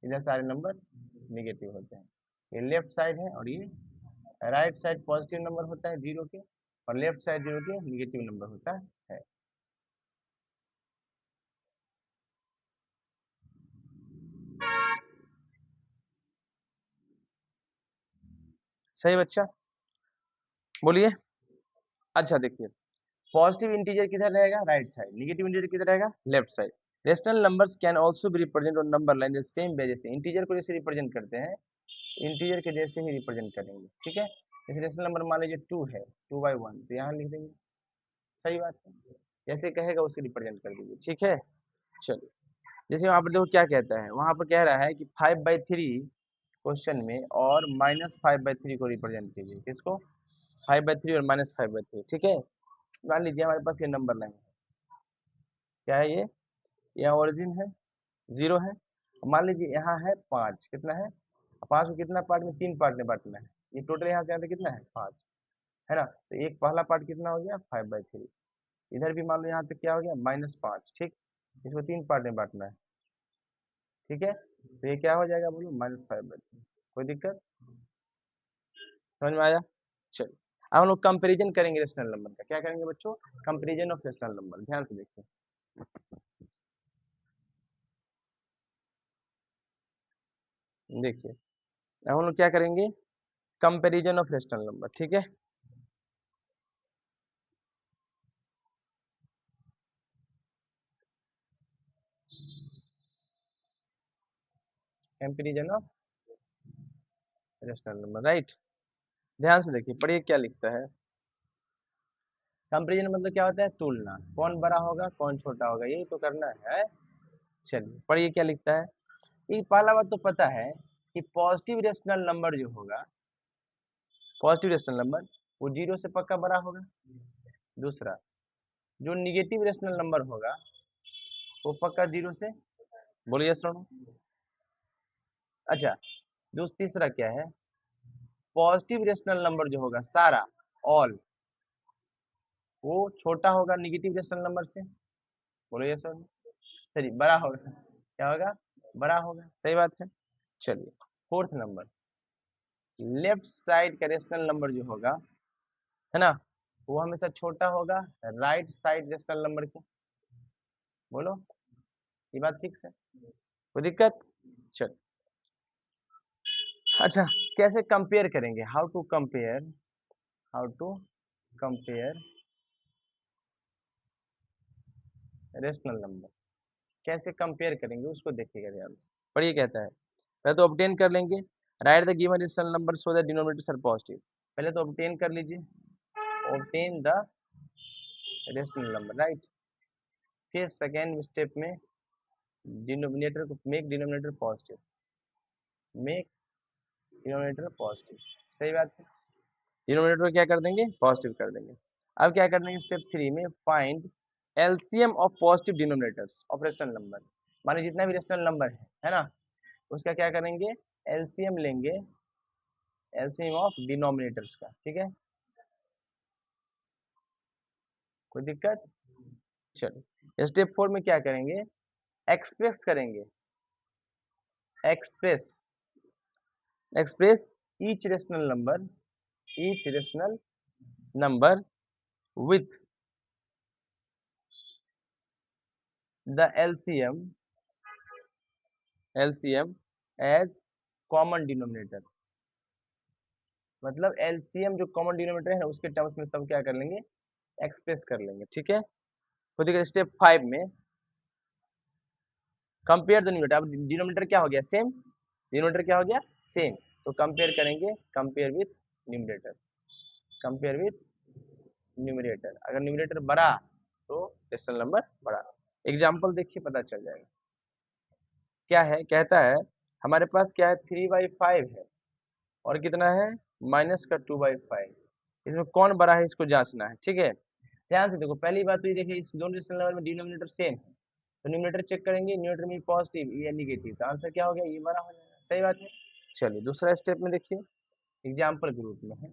इधर सारे नंबर निगेटिव होते हैं। ये लेफ्ट साइड है और ये राइट साइड पॉजिटिव नंबर होता है जीरो के और लेफ्ट साइड जीरो के निगेटिव नंबर होता है। सही बच्चा, बोलिए। अच्छा देखिए, पॉजिटिव इंटीजर किधर रहेगा? Right side. निगेटिव इंटीजर किधर रहेगा? Left side. Rational numbers can also be represent on number line the same way, जैसे इंटीजर को जैसे रिप्रेजेंट करते हैं इंटीजर के जैसे ही रिप्रेजेंट करेंगे। ठीक है, जैसे रेशनल नंबर मान लीजिए 2 है, 2/1 तो यहाँ लिख देंगे। सही बात है, जैसे कहेगा उसे रिप्रेजेंट कर दीजिए। ठीक है, चलिए। जैसे वहां पर देखो क्या कहता है, वहां पर कह रहा है कि 5/3 क्वेश्चन में और -5/3 को रिप्रेजेंट कीजिए। किसको? 5/3 और -5/3। ठीक है, मान लीजिए हमारे पास ये नंबर लाइन है। क्या है ये? यहाँ ओरिजिन है, जीरो है। मान लीजिए यहाँ है 5, कितना है? 5 को कितना पार्ट में? 3 पार्ट में बांटना है। ये टोटल यहाँ से यहाँ तक कितना है? 5 है ना। तो एक पहला पार्ट कितना हो गया? 5/3। इधर भी मान लो यहाँ तक क्या हो गया? -5। ठीक, इसको 3 पार्ट में बांटना है। ठीक है, तो ये क्या हो जाएगा बोलो? -5/3। कोई दिक्कत? समझ में आया? चलिए, अब हम लोग कंपेरिजन करेंगे रेशनल नंबर का। क्या करेंगे बच्चों? Comparison of rational number. ध्यान से देखिए, देखिए अब हम लोग क्या करेंगे? Comparison of rational number. ठीक है, comparison of rational number, right. ध्यान से देखिए, पढ़िए क्या लिखता है। कंपेरिजन मतलब क्या होता है? तुलना। कौन बड़ा होगा, कौन छोटा होगा, यही तो करना है। चलिए पढ़िए क्या लिखता है। ये पहला बात तो पता है कि पॉजिटिव रेशनल नंबर जो होगा, पॉजिटिव रेशनल नंबर वो जीरो से पक्का बड़ा होगा। दूसरा, जो निगेटिव रेशनल नंबर होगा वो पक्का जीरो से, बोलिए सुनो। अच्छा, जो तीसरा क्या है? पॉजिटिव रेशनल नंबर जो होगा सारा, ऑल, वो छोटा होगा निगेटिव रेशनल नंबर से, बोलिए सर। चलिए बड़ा होगा, क्या होगा? बड़ा होगा। सही बात है। चलिए, फोर्थ नंबर, लेफ्ट साइड का रेशनल नंबर जो होगा, है ना, वो हमेशा छोटा होगा राइट साइड रेशनल नंबर के। बोलो, ये बात फिक्स है? कोई दिक्कत? चल, अच्छा, कैसे कंपेयर करेंगे? How to compare, how to compare rational number, कैसे कंपेयर करेंगे उसको देखिएगा ध्यान से। पर ये कहता है, पहले तो ऑब्टेन कर लेंगे, right the given rational number so that denominators are positive. पहले तो ऑब्टेन कर लीजिए, obtain the rational number, right. फिर सेकेंड स्टेप में डिनोमिनेटर को make denominator positive, make denominator positive. सही बात है, डिनोमिनेटर को क्या कर देंगे? पॉजिटिव कर देंगे। अब क्या कर देंगे स्टेप 3 में? Find LCM of positive denominators of rational number. माने जितना भी रेशनल नंबर है ना, उसका क्या करेंगे? एलसीएम लेंगे, एलसीएम ऑफ डिनोमिनेटर्स का। ठीक है, कोई दिक्कत? चलो, स्टेप 4 में क्या करेंगे? एक्सप्रेस करेंगे, express express each rational number with the LCM as common denominator. मतलब LCM जो कॉमन डिनोमिनेटर है ना उसके टर्म्स में सब क्या कर लेंगे, एक्सप्रेस कर लेंगे। ठीक है, तो देखिए स्टेप 5 में कंपेयर द न्यूमरेटर। अब डिनोमिनेटर क्या हो गया, सेम, डिनोमिनेटर क्या हो गया, सेम, तो कंपेयर करेंगे, compare with numerator, compare with numerator. अगर न्यूमरेटर बड़ा तो रेशनल नंबर बड़ा। एग्जाम्पल देखिए पता चल जाएगा। क्या है, कहता है हमारे पास क्या है 3/5 है और कितना है माइनस का 2/5। इसमें कौन बड़ा है इसको जांचना है। ठीक है, ध्यान से देखो, पहली बात तो ये देखिए इस दोनों रेशनल नंबर में डिनोमिनेटर सेम है, तो न्यूमरेटर चेक करेंगे, न्यूमरेटर में पॉजिटिव या निगेटिव, तो आंसर क्या हो गया, ये बड़ा हो जाएगा। सही बात है। चलिए दूसरा स्टेप में देखिए, एग्जाम्पल के रूप में है,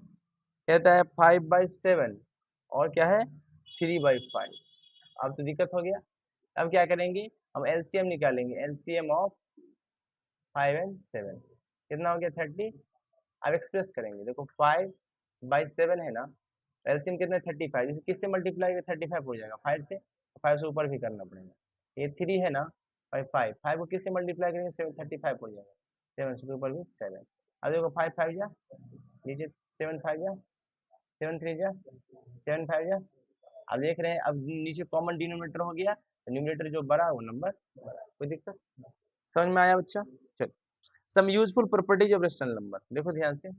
कहता है 5/7 और क्या है 3/5। अब तो दिक्कत हो गया, अब क्या करेंगे, हम एलसीएम निकालेंगे, एलसीएम ऑफ 5 एंड 7 कितना हो गया 30। अब एक्सप्रेस करेंगे, देखो 5/7 है ना, एलसीएम कितना है 35, इसे किससे मल्टीप्लाई करें 35 हो जाएगा 5 से, 5 से ऊपर भी करना पड़ेगा। ये 3 है ना, 5 को किससे मल्टीप्लाई करेंगे 7, 35 हो जाएगा, 7 से ऊपर भी 7। अब देखो 5 5 जा नीचे, 7 5 जा, 7 3 जा, 7 5 जा। अब देख रहे हैं, अब नीचे कॉमन डिनोमिनेटर हो गया, तो न्यूमरेटर जो बड़ा वो नंबर बड़ा, कोई दिक्कत, समझ में आया बच्चा। चलो, some useful properties of rational number, देखो ध्यान से।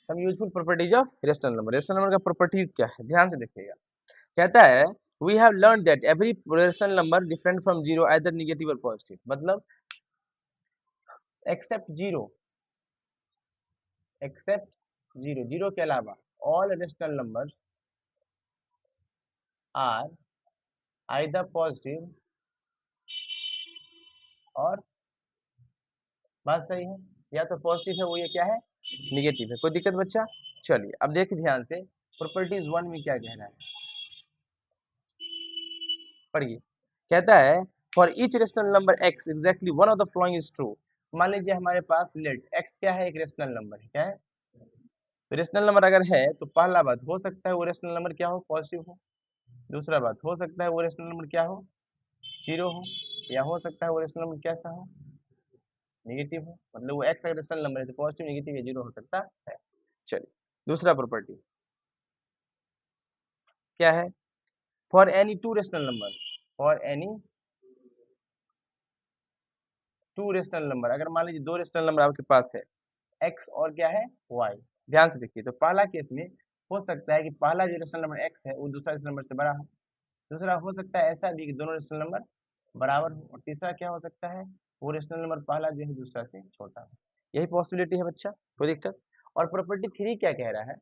Some useful properties of rational number, rational number का प्रॉपर्टीज क्या है, ध्यान से देखिएगा। कहता है we have learn that every rational number different from zero either negative और पॉजिटिव, मतलब except zero, except zero, zero के अलावा all rational numbers are either positive और, बात सही है, या तो पॉजिटिव है वो, ये क्या है निगेटिव है, कोई दिक्कत बच्चा। चलिए अब देखिए ध्यान से, प्रॉपर्टीज 1 में क्या कह रहा है, पढ़िए। कहता है for each rational number x exactly one of the following is true. मान लीजिए हमारे पास लेट x क्या है, एक रेशनल नंबर है, क्या है, तो रेशनल नंबर अगर है तो पहला बात हो सकता है वो रेशनल नंबर क्या हो, पॉजिटिव हो। दूसरा बात हो सकता है वो रेशनल नंबर क्या हो, जीरो हो, या हो सकता है वो रेशनल नंबर कैसा हो, नेगेटिव हो। मतलब वो x अगर रेशनल नंबर है तो पॉजिटिव नेगेटिव या जीरो हो सकता है। चलिए दूसरा प्रॉपर्टी क्या है, for any two rational number, for any two rational number, अगर मान लीजिए दो रेशनल नंबर आपके पास है x और क्या है y, ध्यान से देखिए, तो पहला केस में हो सकता है कि पहला जो रेशनल नंबर x है वो दूसरा रेशनल नंबर से बड़ा हो। दूसरा हो सकता है ऐसा भी कि दोनों रेशनल नंबर बराबर हो। और तीसरा क्या हो सकता है, वो रेशनल नंबर पहला जो है दूसरा से छोटा हो। यही पॉसिबिलिटी है बच्चा, कोई दिक्कत। और प्रॉपर्टी 3 क्या कह रहा है,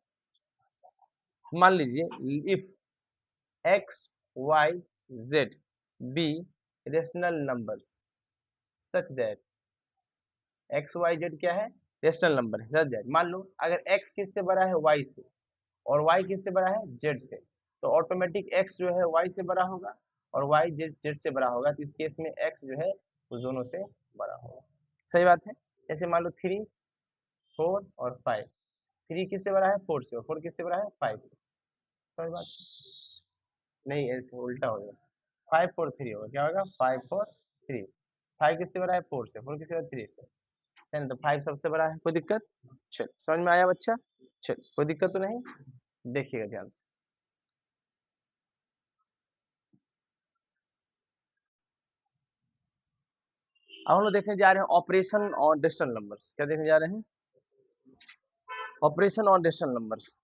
मान लीजिए if x y z be rational numbers such that X Y Z क्या है, रेशनल नंबर है सच दैट। मान लो अगर x किससे बड़ा है y से और y किससे बड़ा है z से, तो ऑटोमेटिक x जो है y से बड़ा होगा और y z से बड़ा होगा, तो इस केस में x जो है वो दोनों से बड़ा होगा। सही बात है। जैसे मान लो 3 4 और 5, 3 किससे बड़ा है 4 से, और 4 किससे बड़ा है 5 से। सही बात नहीं, ऐसे उल्टा हो जाएगा, 5 4 3 होगा, क्या होगा 5 4 3। 5 किससे बड़ा है 4 से, 4 किससे बड़ा है 3 से, है ना, तो 5 सबसे बड़ा है, कोई दिक्कत। चल समझ में आया बच्चा, चल कोई दिक्कत तो नहीं, देखिएगा ध्यान से। अब हम लोग देखने जा रहे हैं ऑपरेशन ऑन रेशनल नंबर्स। क्या देखने जा रहे हैं, operation on rational numbers.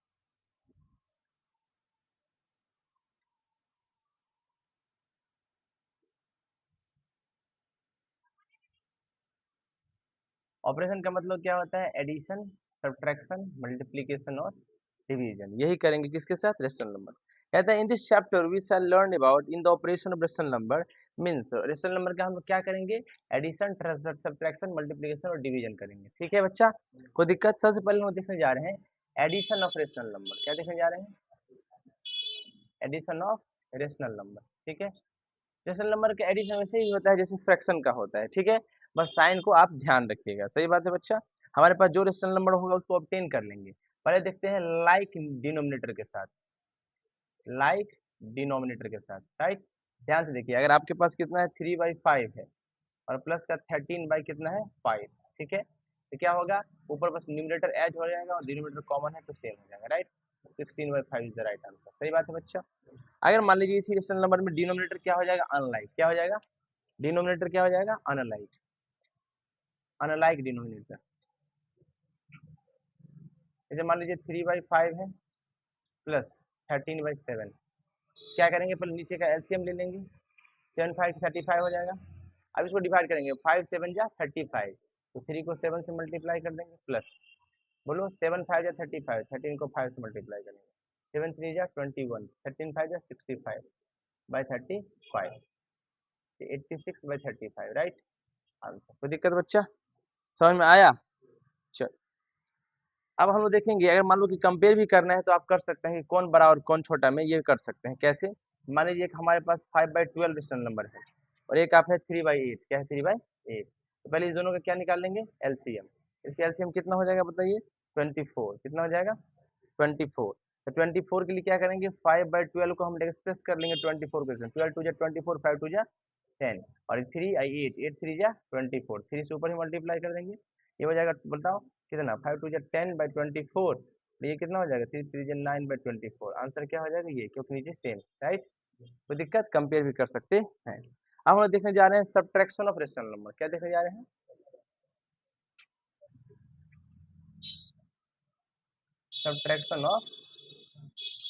Operation का मतलब क्या होता है, एडिशन, सब्ट्रैक्शन, मल्टीप्लिकेशन और डिवीजन, यही करेंगे किसके साथ, रेशनल नंबर। कहता है in this chapter we shall learn about in the operation of rational number means rational number का हम लोग क्या करेंगे, एडिशन, सब्ट्रैक्शन, मल्टीप्लिकेशन और डिवीजन करेंगे। ठीक है बच्चा, कोई दिक्कत? सबसे पहले हम देखने जा रहे हैं एडिशन ऑफ रेशनल नंबर। क्या देखने जा रहे हैं? Addition of rational number. ठीक है, रेशनल नंबर का एडिशन वैसे ही होता है जैसे फ्रैक्शन का होता है। ठीक है, बस साइन को आप ध्यान रखिएगा। सही बात है बच्चा, हमारे पास जो रेशनल नंबर होगा उसको ऑब्टेन कर लेंगे। पहले देखते हैं लाइक डिनोमिनेटर के साथ, लाइक डिनोमिनेटर के साथ, राइट। ध्यान से देखिए, अगर आपके पास कितना है 3/5 है और प्लस का 13 बाई कितना है 5। ठीक है, तो क्या होगा, ऊपर बस न्यूमरेटर ऐड हो जाएगा और डिनोमिनेटर कॉमन है तो सेम हो जाएगा, right. 16/5 is the right answer. सही बात है बच्चा। अगर मान लीजिए इसी रेशनल नंबर में डिनोमिनेटर क्या हो जाएगा, अनलाइक। क्या हो जाएगा, डिनोमिनेटर क्या हो जाएगा, अनलाइक, अनलाइक डिनोमिनेटर। जैसे मान लीजिए 3/5 है प्लस 13/7। क्या करेंगे, पहले नीचे का एलसीएम ले लेंगे। 7 5 35 हो जाएगा। अब इसको डिवाइड करेंगे, 5 7 जा 35, तो 3 को 7 से मल्टीप्लाई कर देंगे प्लस, बोलो 7 5 जा 35, 13 को 5 से मल्टीप्लाई करेंगे, 7 3 जा 21, 13 5 जा 65 बाई 35, 86/35, राइट आंसर। कोई दिक्कत बच्चा, समझ में आया? चल, अब हम लोग देखेंगे, अगर मान लो कि कंपेयर भी करना है तो आप कर सकते हैं कि कौन बड़ा और कौन छोटा में, ये कर सकते हैं। कैसे, मान लीजिए एक हमारे पास 5/12 रेशनल नंबर है और एक आप है 3/8। क्या है, 3/8। तो पहले इस दोनों का क्या निकाल लेंगे, एलसीएम। इसका एलसीएम कितना हो जाएगा बताइए, 24। कितना हो जाएगा, 24। तो 24 के लिए क्या करेंगे, 5/12 को हम एक्सप्रेस कर लेंगे 24 के, 12 2 जा 24, 5 2 जा 10 और 3 8 8 3 जा 24, 3 से ऊपर ही मल्टीप्लाई कर देंगे। ये हो जाएगा, बताओ कितना, 5 2 जा 10/24, तो ये कितना हो जाएगा, 3 3 जा 9/24। आंसर क्या हो जाएगा ये, क्योंकि नीचे सेम, राइट। कोई दिक्कत, कंपेयर भी कर सकते हैं। अब हम लोग देखने जा रहे हैं सब्ट्रैक्शन ऑफ रेशनल नंबर। क्या देखने जा रहे हैं, सब्ट्रैक्शन ऑफ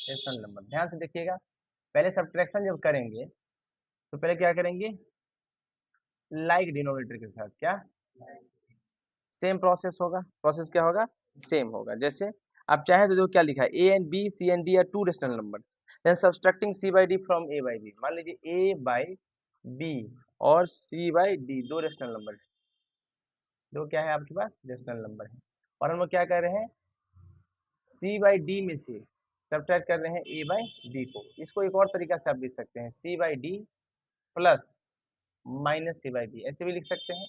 रेशनल नंबर। ध्यान से देखिएगा, पहले सब्ट्रैक्शन जब करेंगे तो पहले क्या करेंगे, लाइक डिनोमिनेटर के साथ, क्या सेम प्रोसेस होगा। प्रोसेस क्या होगा, सेम होगा। जैसे आप चाहें तो देखो क्या लिखा है, A and B, C and D are two rational number, then subtracting C by D from A by B. मान लीजिए ए बाई बी और सी बाई डी दो रेशनल नंबर है, दो क्या है आपके पास रेशनल नंबर है, और हम लोग क्या कर रहे हैं, सी बाई डी में से सब्ट्रैक्ट कर रहे हैं ए बाई डी को। इसको एक और तरीका से आप लिख सकते हैं, c by d plus minus c by d, ऐसे भी लिख सकते हैं।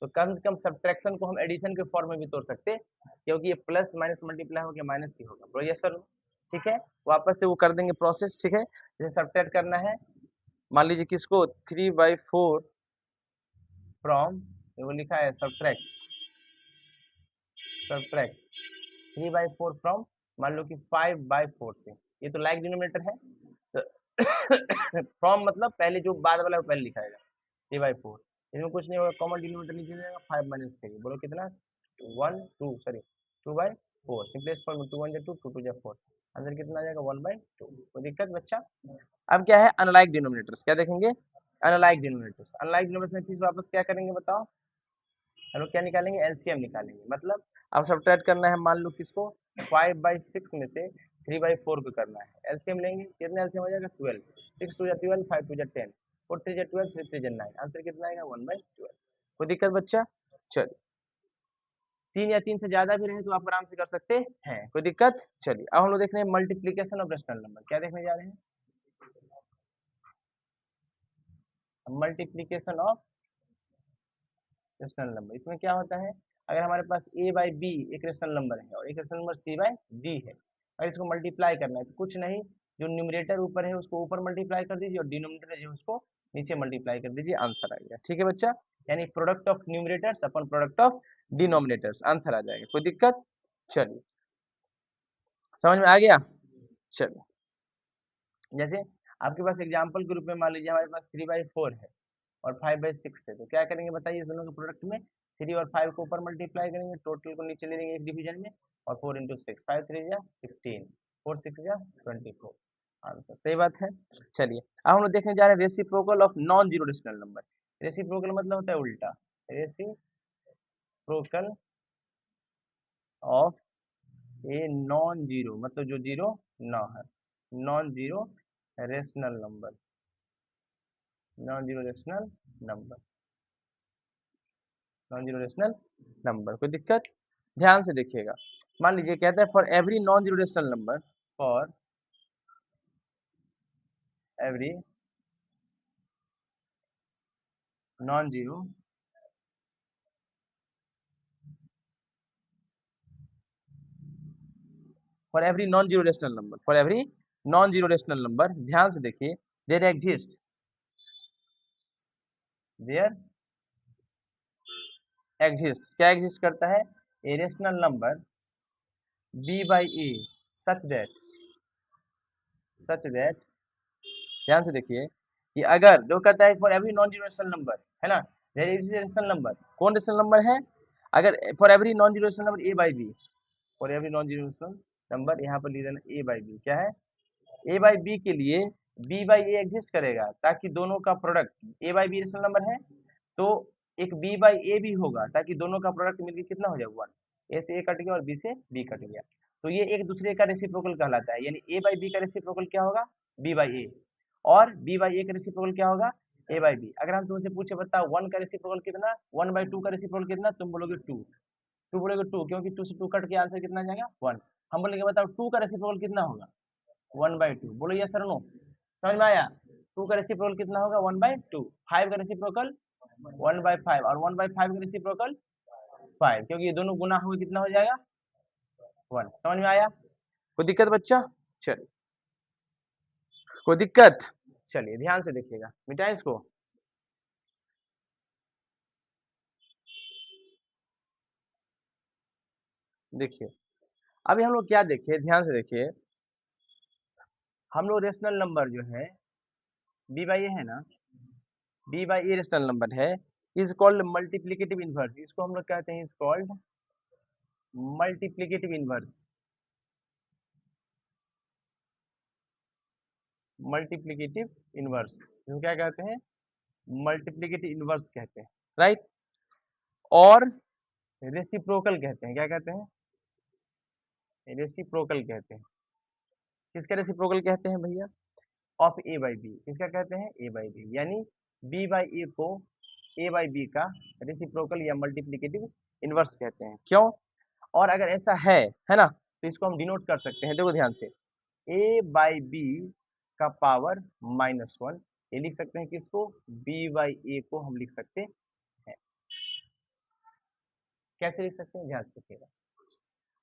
तो कम से कम सब्ट्रैक्शन को हम एडिशन के फॉर्म में भी तोड़ सकते हैं, क्योंकि ये प्लस माइनस मल्टीप्लाई हो गया माइनस सी होगा। बोलो यस सर। ठीक है, वापस से वो कर देंगे प्रोसेस। ठीक है, जैसे सब्ट्रैक्ट करना है, मान लीजिए किसको, 3/4 फ्रॉम, वो लिखा है सब्ट्रैक्ट, सब्ट्रैक्ट 3/4 फ्रॉम, मान लो कि 5/4 से, ये तो लाइक डिनोमिनेटर है, तो फ्रॉम मतलब पहले जो बाद वाला वो पहले लिखाएगा 3/4, इसमें कुछ नहीं होगा, कॉमन डिनोमिनेटर नीचे जाएगा, 5 - 3, बोलो कितना, 1 2 सॉरी 2/4, सिंपलेस्ट फॉर्म 2 1 2 2 2 4, आंसर कितना आ जाएगा 1/2। कोई दिक्कत बच्चा? अब क्या है, अनलाइक डिनोमिनेटर्स। क्या देखेंगे, अनलाइक डिनोमिनेटर्स। अनलाइक डिनोमिनेटर्स में फिर वापस क्या करेंगे बताओ, हम लोग क्या निकालेंगे, एलसीएम निकालेंगे। मतलब अब सब्ट्रैक्ट करना है, मान लो किसको, 5/6 में से 3/4 को करना है, एलसीएम लेंगे, कितना एलसीएम हो जाएगा 12, 6 2 जा 12, 5 2 जा 10, 4 3 जा 12, 3 3 जा 9, आंसर कितना आएगा 1/12। कोई दिक्कत बच्चा? चलिए, 3 या 3 से ज्यादा भी रहे तो आप आराम से कर सकते हैं, कोई दिक्कत? चलिए, अब हम लोग देख रहे हैं मल्टीप्लीकेशन ऑफ रेशनल नंबर। क्या देखने जा रहे हैं, मल्टीप्लीकेशन ऑफ रेशनल नंबर। इसमें क्या होता है, अगर हमारे पास a बाई बी एक रेशनल नंबर है और एक rational number c by D है, अगर इसको मल्टीप्लाई करना है तो कुछ नहीं, जो न्यूमरेटर ऊपर है उसको ऊपर मल्टीप्लाई कर दीजिए और डिनोमिनेटर जो है उसको नीचे मल्टीप्लाई कर दीजिए, आंसर आ गया। ठीक है बच्चा, यानी प्रोडक्ट ऑफ न्यूमरेटर्स अपन प्रोडक्ट ऑफ डिनोमिनेटर्स, आंसर आ जाएगा। कोई दिक्कत? चलिए, समझ में आ गया? चलिए, जैसे आपके पास एग्जाम्पल के रूप में मान लीजिए हमारे पास 3/4 है और 5/6 है, तो क्या करेंगे बताइए, इस दोनों के प्रोडक्ट में 3 और 5 को ऊपर मल्टीप्लाई करेंगे, टोटल को नीचे ले लेंगे एक डिवीजन में, और 4 × 6, 5 3 जा 15, 4 6 जा 24, आंसर। सही बात है। चलिए, अब हम लोग देखने जा रहे हैं reciprocal of non zero rational number. Reciprocal मतलब होता है उल्टा, reciprocal of a non zero, मतलब जो जीरो ना है, non zero rational number. Non zero rational number, non zero rational number. कोई दिक्कत? ध्यान से देखिएगा। मान लीजिए कहता है for every non zero rational number, for every non zero for every non zero rational number, for every non zero rational number, ध्यान से देखिए, देयर एग्जिस्ट, देयर एग्जिस्ट, क्या एग्जिस्ट करता है? ए rational number b by a such that, ध्यान से देखिए कि अगर जो कहता है for every non zero rational number, है ना, देयर इज रेशनल नंबर, कौन रेशनल नंबर है? अगर for every non zero rational number a by b, for every non zero rational number, यहाँ पर लिख देना a by b, क्या है? a by b के लिए b by a एग्जिस्ट करेगा, ताकि दोनों का product, a by b rational number है तो एक b by a भी होगा, ताकि दोनों का प्रोडक्ट मिलकर कितना हो जाएगा? 1। a से a कट गया और b से b कट गया, तो ये एक दूसरे का रेसिप्रोकल कहलाता है। यानी a by b का रेसिप्रोकल क्या होगा? b by a, और b by a का रेसिप्रोकल क्या होगा? a by b। अगर हम तुमसे पूछे बताओ 1 का रेसिप्रोकल कितना, 1 by 2 का रेसिप्रोकल कितना, तुम बोलोगे 2, 2 बोलोगे 2, क्योंकि 2 से 2 कट के आंसर कितना जाएगा? 1। हम बोलेंगे बताओ 2 का रेसिप्रोकल कितना होगा? 1 by 2, बोलो यस और नो, समझ में आया? 2 का रेसिप्रोकल कितना होगा? 1 by 2। 5 का रेसिप्रोकल 1 by 5, और 1 by 5 का रेसिप्रोकल 5, क्योंकि ये दोनों गुना होंगे कितना हो जाएगा? 1। समझ में आया? कोई दिक्कत बच्चा? चलिए, कोई दिक्कत? चलिए ध्यान से देखिएगा, मिटाए इसको। देखिए अभी हम लोग क्या देखे, ध्यान से देखिए, हम लोग रेशनल नंबर जो है b बाई ए है ना, b by A rational number है, इज कॉल्ड मल्टीप्लिकेटिव इनवर्स, इसको हम लोग कहते हैं, is called multiplicative inverse, multiplicative inverse, इसको क्या कहते हैं? मल्टीप्लिकेटिव इनवर्स कहते हैं, राइट। और रेसिप्रोकल कहते हैं, क्या कहते हैं? रेसिप्रोकल कहते हैं। किसका रेसिप्रोकल कहते हैं भैया? ऑफ ए बाई बी, किसका कहते हैं? ए बाई बी, यानी बी बाई ए को ए बाई बी का रेसिप्रोकल या मल्टीप्लिकेटिव इनवर्स कहते हैं। क्यों? और अगर ऐसा है ना, तो इसको हम डिनोट कर सकते हैं, देखो ध्यान से, ए बाई बी का पावर -1, ये लिख सकते हैं किसको? बी बाई ए को हम लिख सकते हैं। कैसे लिख सकते हैं? ध्यान से देखिएगा।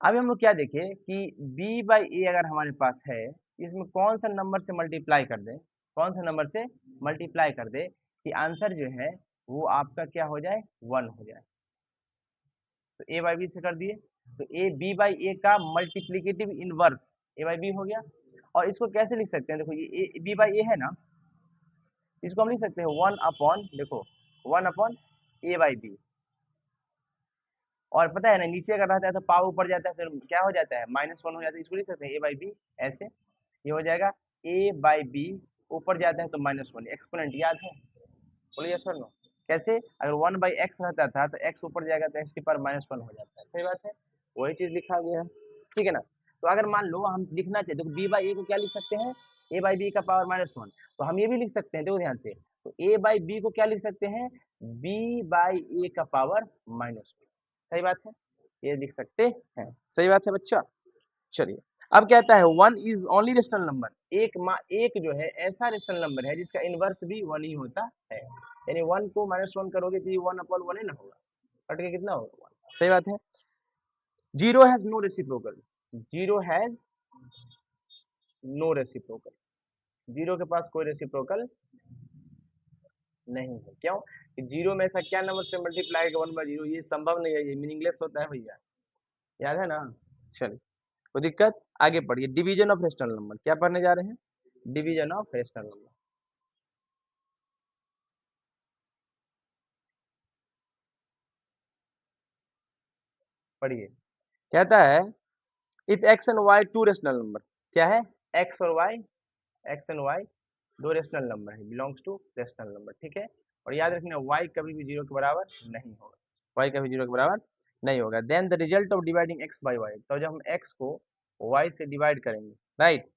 अभी हम लोग क्या देखें कि b बाई ए अगर हमारे पास है, इसमें कौन सा नंबर से मल्टीप्लाई कर दे, कौन सा नंबर से मल्टीप्लाई कर दे कि आंसर जो है वो आपका क्या हो जाए? 1 हो जाए। तो a बाई बी से कर दिए, तो ए बी बाई ए का multiplicative inverse a by B हो गया। और इसको कैसे लिख सकते हैं? देखो ये बी बाई ए है ना, इसको हम लिख सकते हैं 1 अपॉन, देखो 1 अपॉन ए बाई बी। और पता है ना, नीचे अगर रहता है तो पावर ऊपर जाता है, फिर क्या हो जाता है? -1 हो जाता है। इसको लिख सकते हैं ए बाई बी ऐसे, ये हो जाएगा ए बाई बी, ऊपर जाता है तो -1, एक्सपोनेंट याद है? बोलिए सर नो। कैसे? अगर 1 बाई एक्स रहता था तो एक्स ऊपर जाएगा तो एक्स की पावर -1 हो जाता है, सही बात है, वही चीज लिखा गया है, ठीक है ना। तो अगर मान लो हम लिखना चाहते, तो बी बाई ए को क्या लिख सकते हैं? ए बाई बी का पावर -1। तो हम ये भी लिख सकते हैं, देखो ध्यान से, तो ए बाई बी को क्या लिख सकते हैं? बी बाई ए का पावर -1, सही बात है, ये लिख सकते हैं, सही बात है बच्चा। चलिए अब कहता है 1 इज ओनली रेशनल नंबर, एक जो है ऐसा रेशनल नंबर है जिसका इनवर्स भी 1 ही होता है। यानी 1 को -1 करोगे तो ये 1 अपॉन 1 ही ना होगा, कट के कितना होगा? 1, सही बात है। Zero has no reciprocal, zero has no reciprocal, zero के पास कोई रेसिप्रोकल नहीं है। क्यों? कि जीरो में ऐसा क्या नंबर से मल्टीप्लाई 1 बाई जीरो, ये संभव नहीं है, ये मीनिंगलेस होता है भैया, याद है ना। चलिए कोई दिक्कत? आगे पढ़िए, डिवीजन ऑफ रेशनल नंबर, क्या पढ़ने जा रहे हैं? डिवीजन ऑफ रेशनल नंबर, पढ़िए। कहता है if X and Y two rational number, क्या है? एक्स और वाई, एक्स एंड वाई दो रेशनल नंबर है, बिलोंग्स टू रेशनल नंबर, ठीक है। और याद रखना वाई कभी भी 0 के बराबर नहीं होगा, वाई कभी 0 के बराबर नहीं होगा। Then the result of dividing X by Y, तो जब हम एक्स को वाई से डिवाइड करेंगे, right,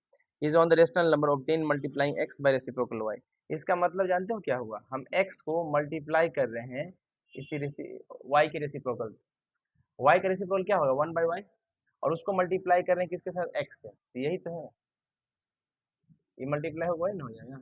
is on the rational number obtain multiplying X by reciprocal Y, इसका मतलब जानते हो क्या हुआ, हम x को मल्टीप्लाई कर रहे हैं इसी y के रेसिप्रोकल से। y का रेसिप्रोकल क्या होगा, 1/y, और उसको मल्टीप्लाई कर रहे हैं किसके साथ, x से, तो यही तो है, ये मल्टीप्लाई होगा वही ना हो जाएगा,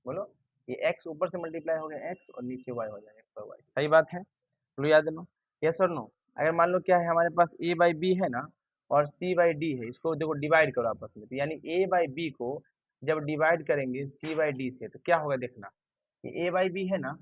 बोलो, ये x ऊपर से मल्टीप्लाई हो गया x और नीचे y हो जाएगा, x पर y, सही बात है, बोलो याद लो, यस और नो। अगर मान लो क्या है हमारे पास a बाई बी है ना, और c बाई डी है, इसको देखो डिवाइड करो आपस में, तो यानी a बाई बी को जब डिवाइड करेंगे c बाई डी से, तो क्या होगा देखना, ये a बाई बी है ना,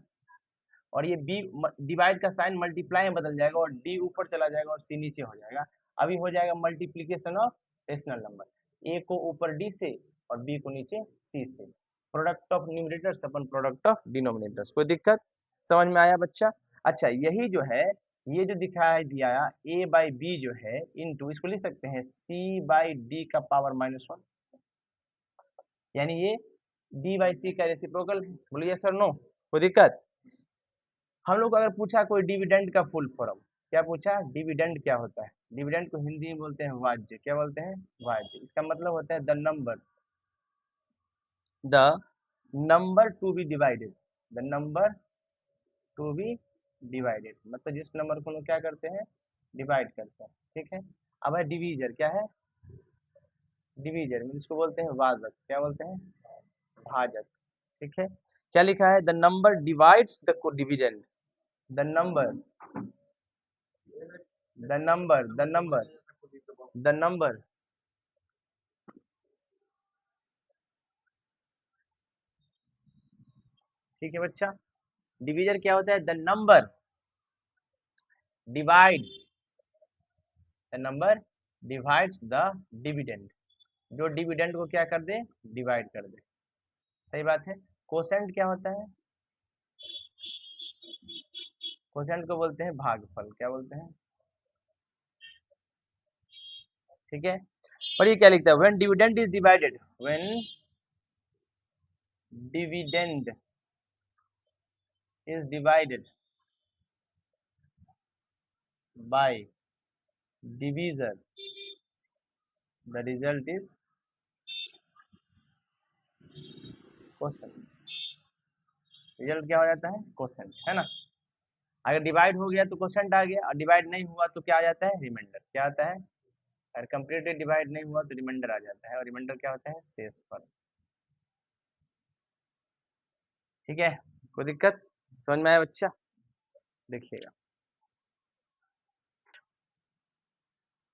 और ये b डिवाइड का साइन मल्टीप्लाई में बदल जाएगा, और d ऊपर चला जाएगा और c नीचे हो जाएगा, अभी हो जाएगा multiplication of rational number, a को ऊपर d से और b को नीचे c से, प्रोडक्ट ऑफ न्यूमरेटर्स अपन प्रोडक्ट ऑफ डिनोमिनेटर्स, कोई दिक्कत, समझ में आया बच्चा। अच्छा यही जो है, ये जो दिखाया दिया a बाई बी जो है इनटू, इसको लिख सकते हैं c बाई डी का पावर -1, यानी ये d बाई सी का रेसिप्रोकल है, बोलिए सर नो, कोई दिक्कत। हम लोग को अगर पूछा कोई डिविडेंड का फुल फॉर्म, क्या पूछा, डिविडेंड क्या होता है, डिविडेंड को हिंदी में बोलते हैं वाज्य, क्या बोलते हैं, वाज्य, इसका मतलब होता है the number to be divided, the number to be divided, मतलब जिस नंबर को लोग क्या करते हैं, डिवाइड करते हैं, ठीक है। अब है डिवीजर, क्या है, डिवीजर में इसको बोलते हैं वाजक, क्या बोलते हैं, भाजक, ठीक है। क्या लिखा है, the number divides the dividend, the number the number ठीक है बच्चा, डिवीजन क्या होता है, divides the number divides the dividend, जो डिविडेंड को क्या कर दे, डिवाइड कर दे, सही बात है। कोसेंट क्या होता है, कोसेंट को बोलते हैं भागफल, क्या बोलते हैं, ठीक है। और ये क्या लिखता है, when dividend is divided, when dividend is divided by divisor, the result is quotient, result क्या हो जाता है, कोसेंट, है ना। अगर डिवाइड हो गया तो कोसेंट आ गया, और डिवाइड नहीं हुआ तो क्या आ जाता है, रिमाइंडर, क्या आता है, अगर कंप्लीटली डिवाइड नहीं हुआ तो रिमाइंडर आ जाता है, और रिमाइंडर क्या होता है, शेषफल, ठीक है। कोई दिक्कत, समझ में आया बच्चा, देखिएगा,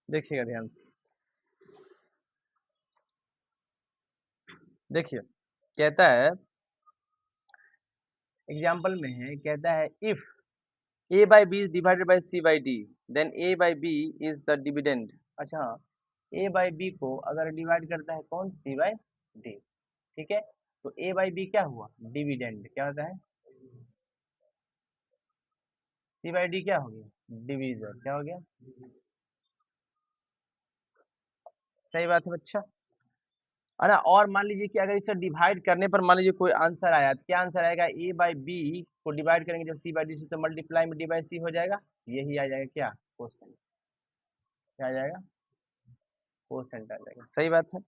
देखिएगा ध्यान से, देखिए कहता है, एग्जाम्पल में है, कहता है if a by B is divided by c by D, then a by B is the dividend, अच्छा a बाई बी को अगर डिवाइड करता है कौन, c बाई डी, ठीक है, तो a बाई बी क्या हुआ, डिविडेंड, क्या होता है, c बाई डी क्या हो गया, डिवीजर, क्या हो गया, सही बात है बच्चा, है ना। और मान लीजिए कि अगर इसे डिवाइड करने पर मान लीजिए कोई आंसर आया, तो क्या आंसर आएगा, ए बाई बी को डिवाइड करेंगे जब सी बाई डी से, तो मल्टीप्लाई में डी बाई सी हो जाएगा, यही आ जाएगा क्या, क्वेश्चन, क्या आ जाएगा, क्वेश्चन आ जाएगा, सही बात है।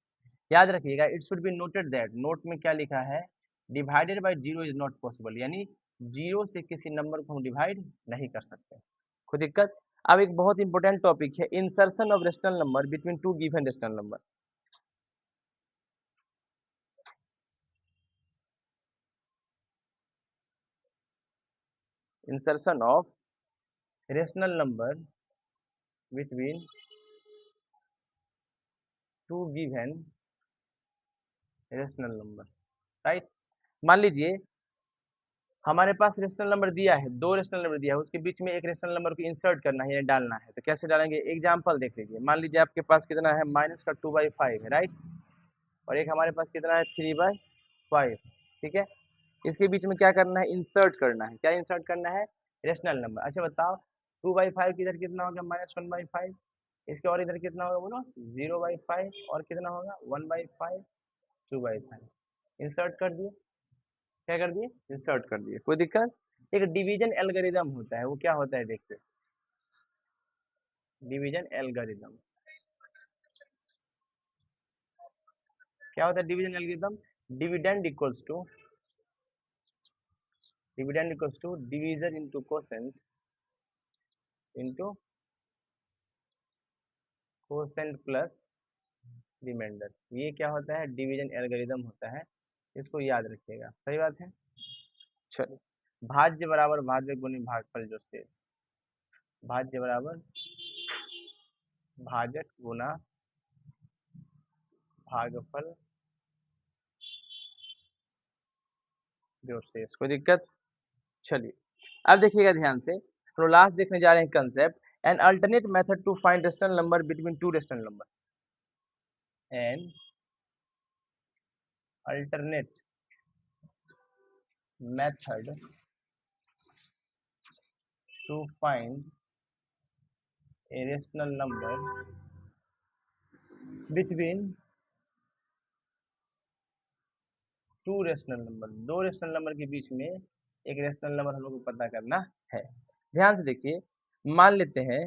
याद रखिएगा, it should be noted that, note में क्या लिखा है, divided by zero is not possible, यानी जीरो से किसी नंबर को हम डिवाइड नहीं कर सकते, कोई दिक्कत। अब एक बहुत इंपॉर्टेंट टॉपिक है, insertion of rational number between to given rational number, insertion of rational number between to given rational number, right. मान लीजिए हमारे पास रेशनल नंबर दिया है, दो रेशनल नंबर दिया है, उसके बीच में एक रेशनल नंबर को इंसर्ट करना है या डालना है, तो कैसे डालेंगे, एग्जाम्पल देख लीजिए, मान लीजिए आपके पास कितना है, माइनस का 2/5 है, राइट, और एक हमारे पास कितना है, 3/5, ठीक है। इसके बीच में क्या करना है, इंसर्ट करना है, क्या इंसर्ट करना है, रेशनल नंबर। अच्छा बताओ, 2/5 इधर कितना होगा, -1/5, इसके और इधर कितना होगा, बोलो 0/5, और कितना होगा 1/5, 2/5, इंसर्ट कर दिए, क्या कर दिए, इंसर्ट कर दिए, कोई दिक्कत। एक डिवीजन एल्गोरिदम होता है, वो क्या होता है देखते हैं, डिवीजन एल्गोरिदम, क्या होता है division algorithm, dividend equals to dividend equals to division into quotient into quotient plus remainder. ये क्या होता है, डिवीजन एल्गोरिदम होता है, इसको याद रखिएगा। सही बात है। चलिए, भाज्य बराबर भाज्य गुणे भागफल जो शेष, भाज्य बराबर भाजक गुना भागफल जो शेष। कोई दिक्कत? चलिए, अब देखिएगा ध्यान से, तो लास्ट देखने जा रहे हैं concept, an alternate method to find rational number between two rational number. An alternate method to find a rational number between two rational number, दो रेशनल नंबर के बीच में एक रेशनल नंबर हम लोग को पता करना है। ध्यान से देखिए, मान लेते हैं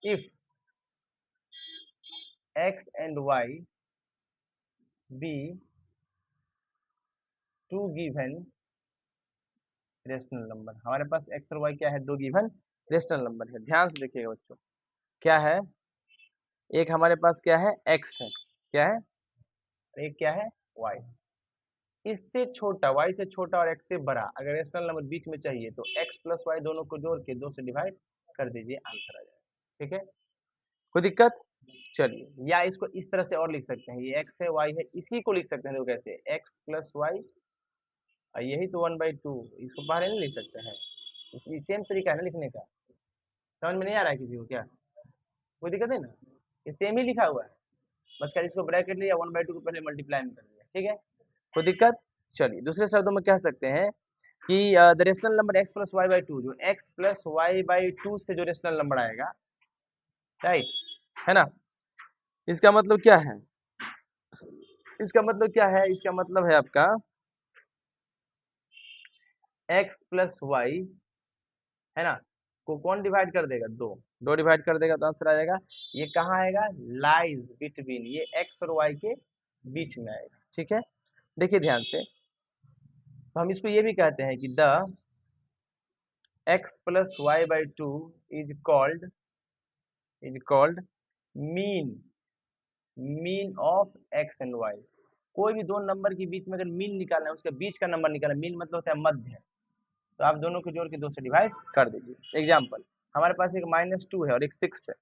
if x and y be two given rational number. हमारे पास x और y क्या है, दो गिवन रेशनल नंबर है। ध्यान से देखिएगा बच्चों, क्या है, एक हमारे पास क्या है, x है, क्या है, एक क्या है, y। इससे छोटा, y से छोटा और x से बड़ा अगर रेशनल नंबर बीच में चाहिए तो x प्लस वाई दोनों को जोड़ के 2 से डिवाइड कर दीजिए, आंसर आ जाएगा। ठीक है, कोई दिक्कत? चलिए, या इसको इस तरह से और लिख सकते हैं, ये x है y है, इसी को लिख सकते हैं, देखो कैसे, x प्लस वाई, यही तो 1/2, इसको बाहर नहीं लिख सकते हैं, ये सेम तरीका है ना लिखने का। समझ में नहीं आ रहा है किसी को क्या? कोई दिक्कत है ना, ये सेम ही लिखा हुआ है, बस खाली इसको ब्रैकेट लिया, 1/2 को पहले मल्टीप्लाई में कर दिया। ठीक है, कोई दिक्कत? चलिए, दूसरे शब्दों में कह सकते हैं कि the rational number x plus Y by two, जो x plus Y by two से जो रेशनल नंबर आएगा, राइट, है ना, इसका मतलब क्या है, इसका मतलब क्या है, इसका मतलब है आपका x प्लस वाई, है ना, को कौन डिवाइड कर देगा, दो, दो डिवाइड कर देगा तो आंसर आ जाएगा। ये कहाँ आएगा, लाइज बिटवीन, ये x और y के बीच में आएगा। ठीक है, देखिए ध्यान से, तो हम इसको ये भी कहते हैं कि the x plus Y by two is called mean of x and y। कोई भी दो नंबर के बीच में अगर मीन निकालना है, उसके बीच का नंबर निकालना, मीन मतलब होता है मध्य, तो आप दोनों को जोड़ के 2 से डिवाइड कर दीजिए। एग्जाम्पल, हमारे पास एक -2 है और एक 6 है,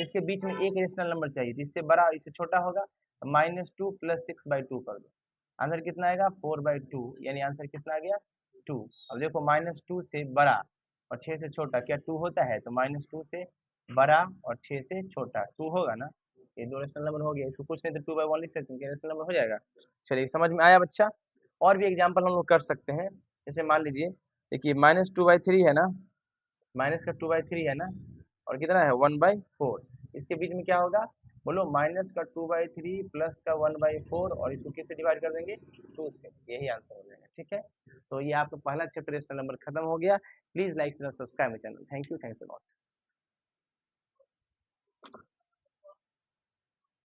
इसके बीच में एक रेशनल नंबर चाहिए, तो इससे बड़ा इससे छोटा होगा, -2 प्लस 6/2 कर दो, आंसर कितना आएगा, 4/2, यानी आंसर कितना आ गया, 2। अब देखो, -2 से बड़ा और 6 से छोटा क्या 2 होता है, तो -2 से बड़ा और 6 से छोटा 2 होगा ना, ये दो रेशनल नंबर हो गया, इसको कुछ नहीं तो 2/1 लिख सकते हैं, रेशनल नंबर हो जाएगा। चलिए, समझ में आया बच्चा? और भी एग्जाम्पल हम लोग कर सकते हैं, जैसे मान लीजिए, देखिए -2/3 है ना, माइनस का 2/3 है ना, और कितना है 1/4, इसके बीच में क्या होगा, बोलो, माइनस का 2/3 प्लस का 1/4, और इसको किससे डिवाइड कर देंगे, 2 से, यही आंसर हो जाएगा। ठीक है, तो ये आपका पहला चैप्टर रेशनल नंबर खत्म हो गया। Please like subscribe my channel. Thank you, thanks a lot.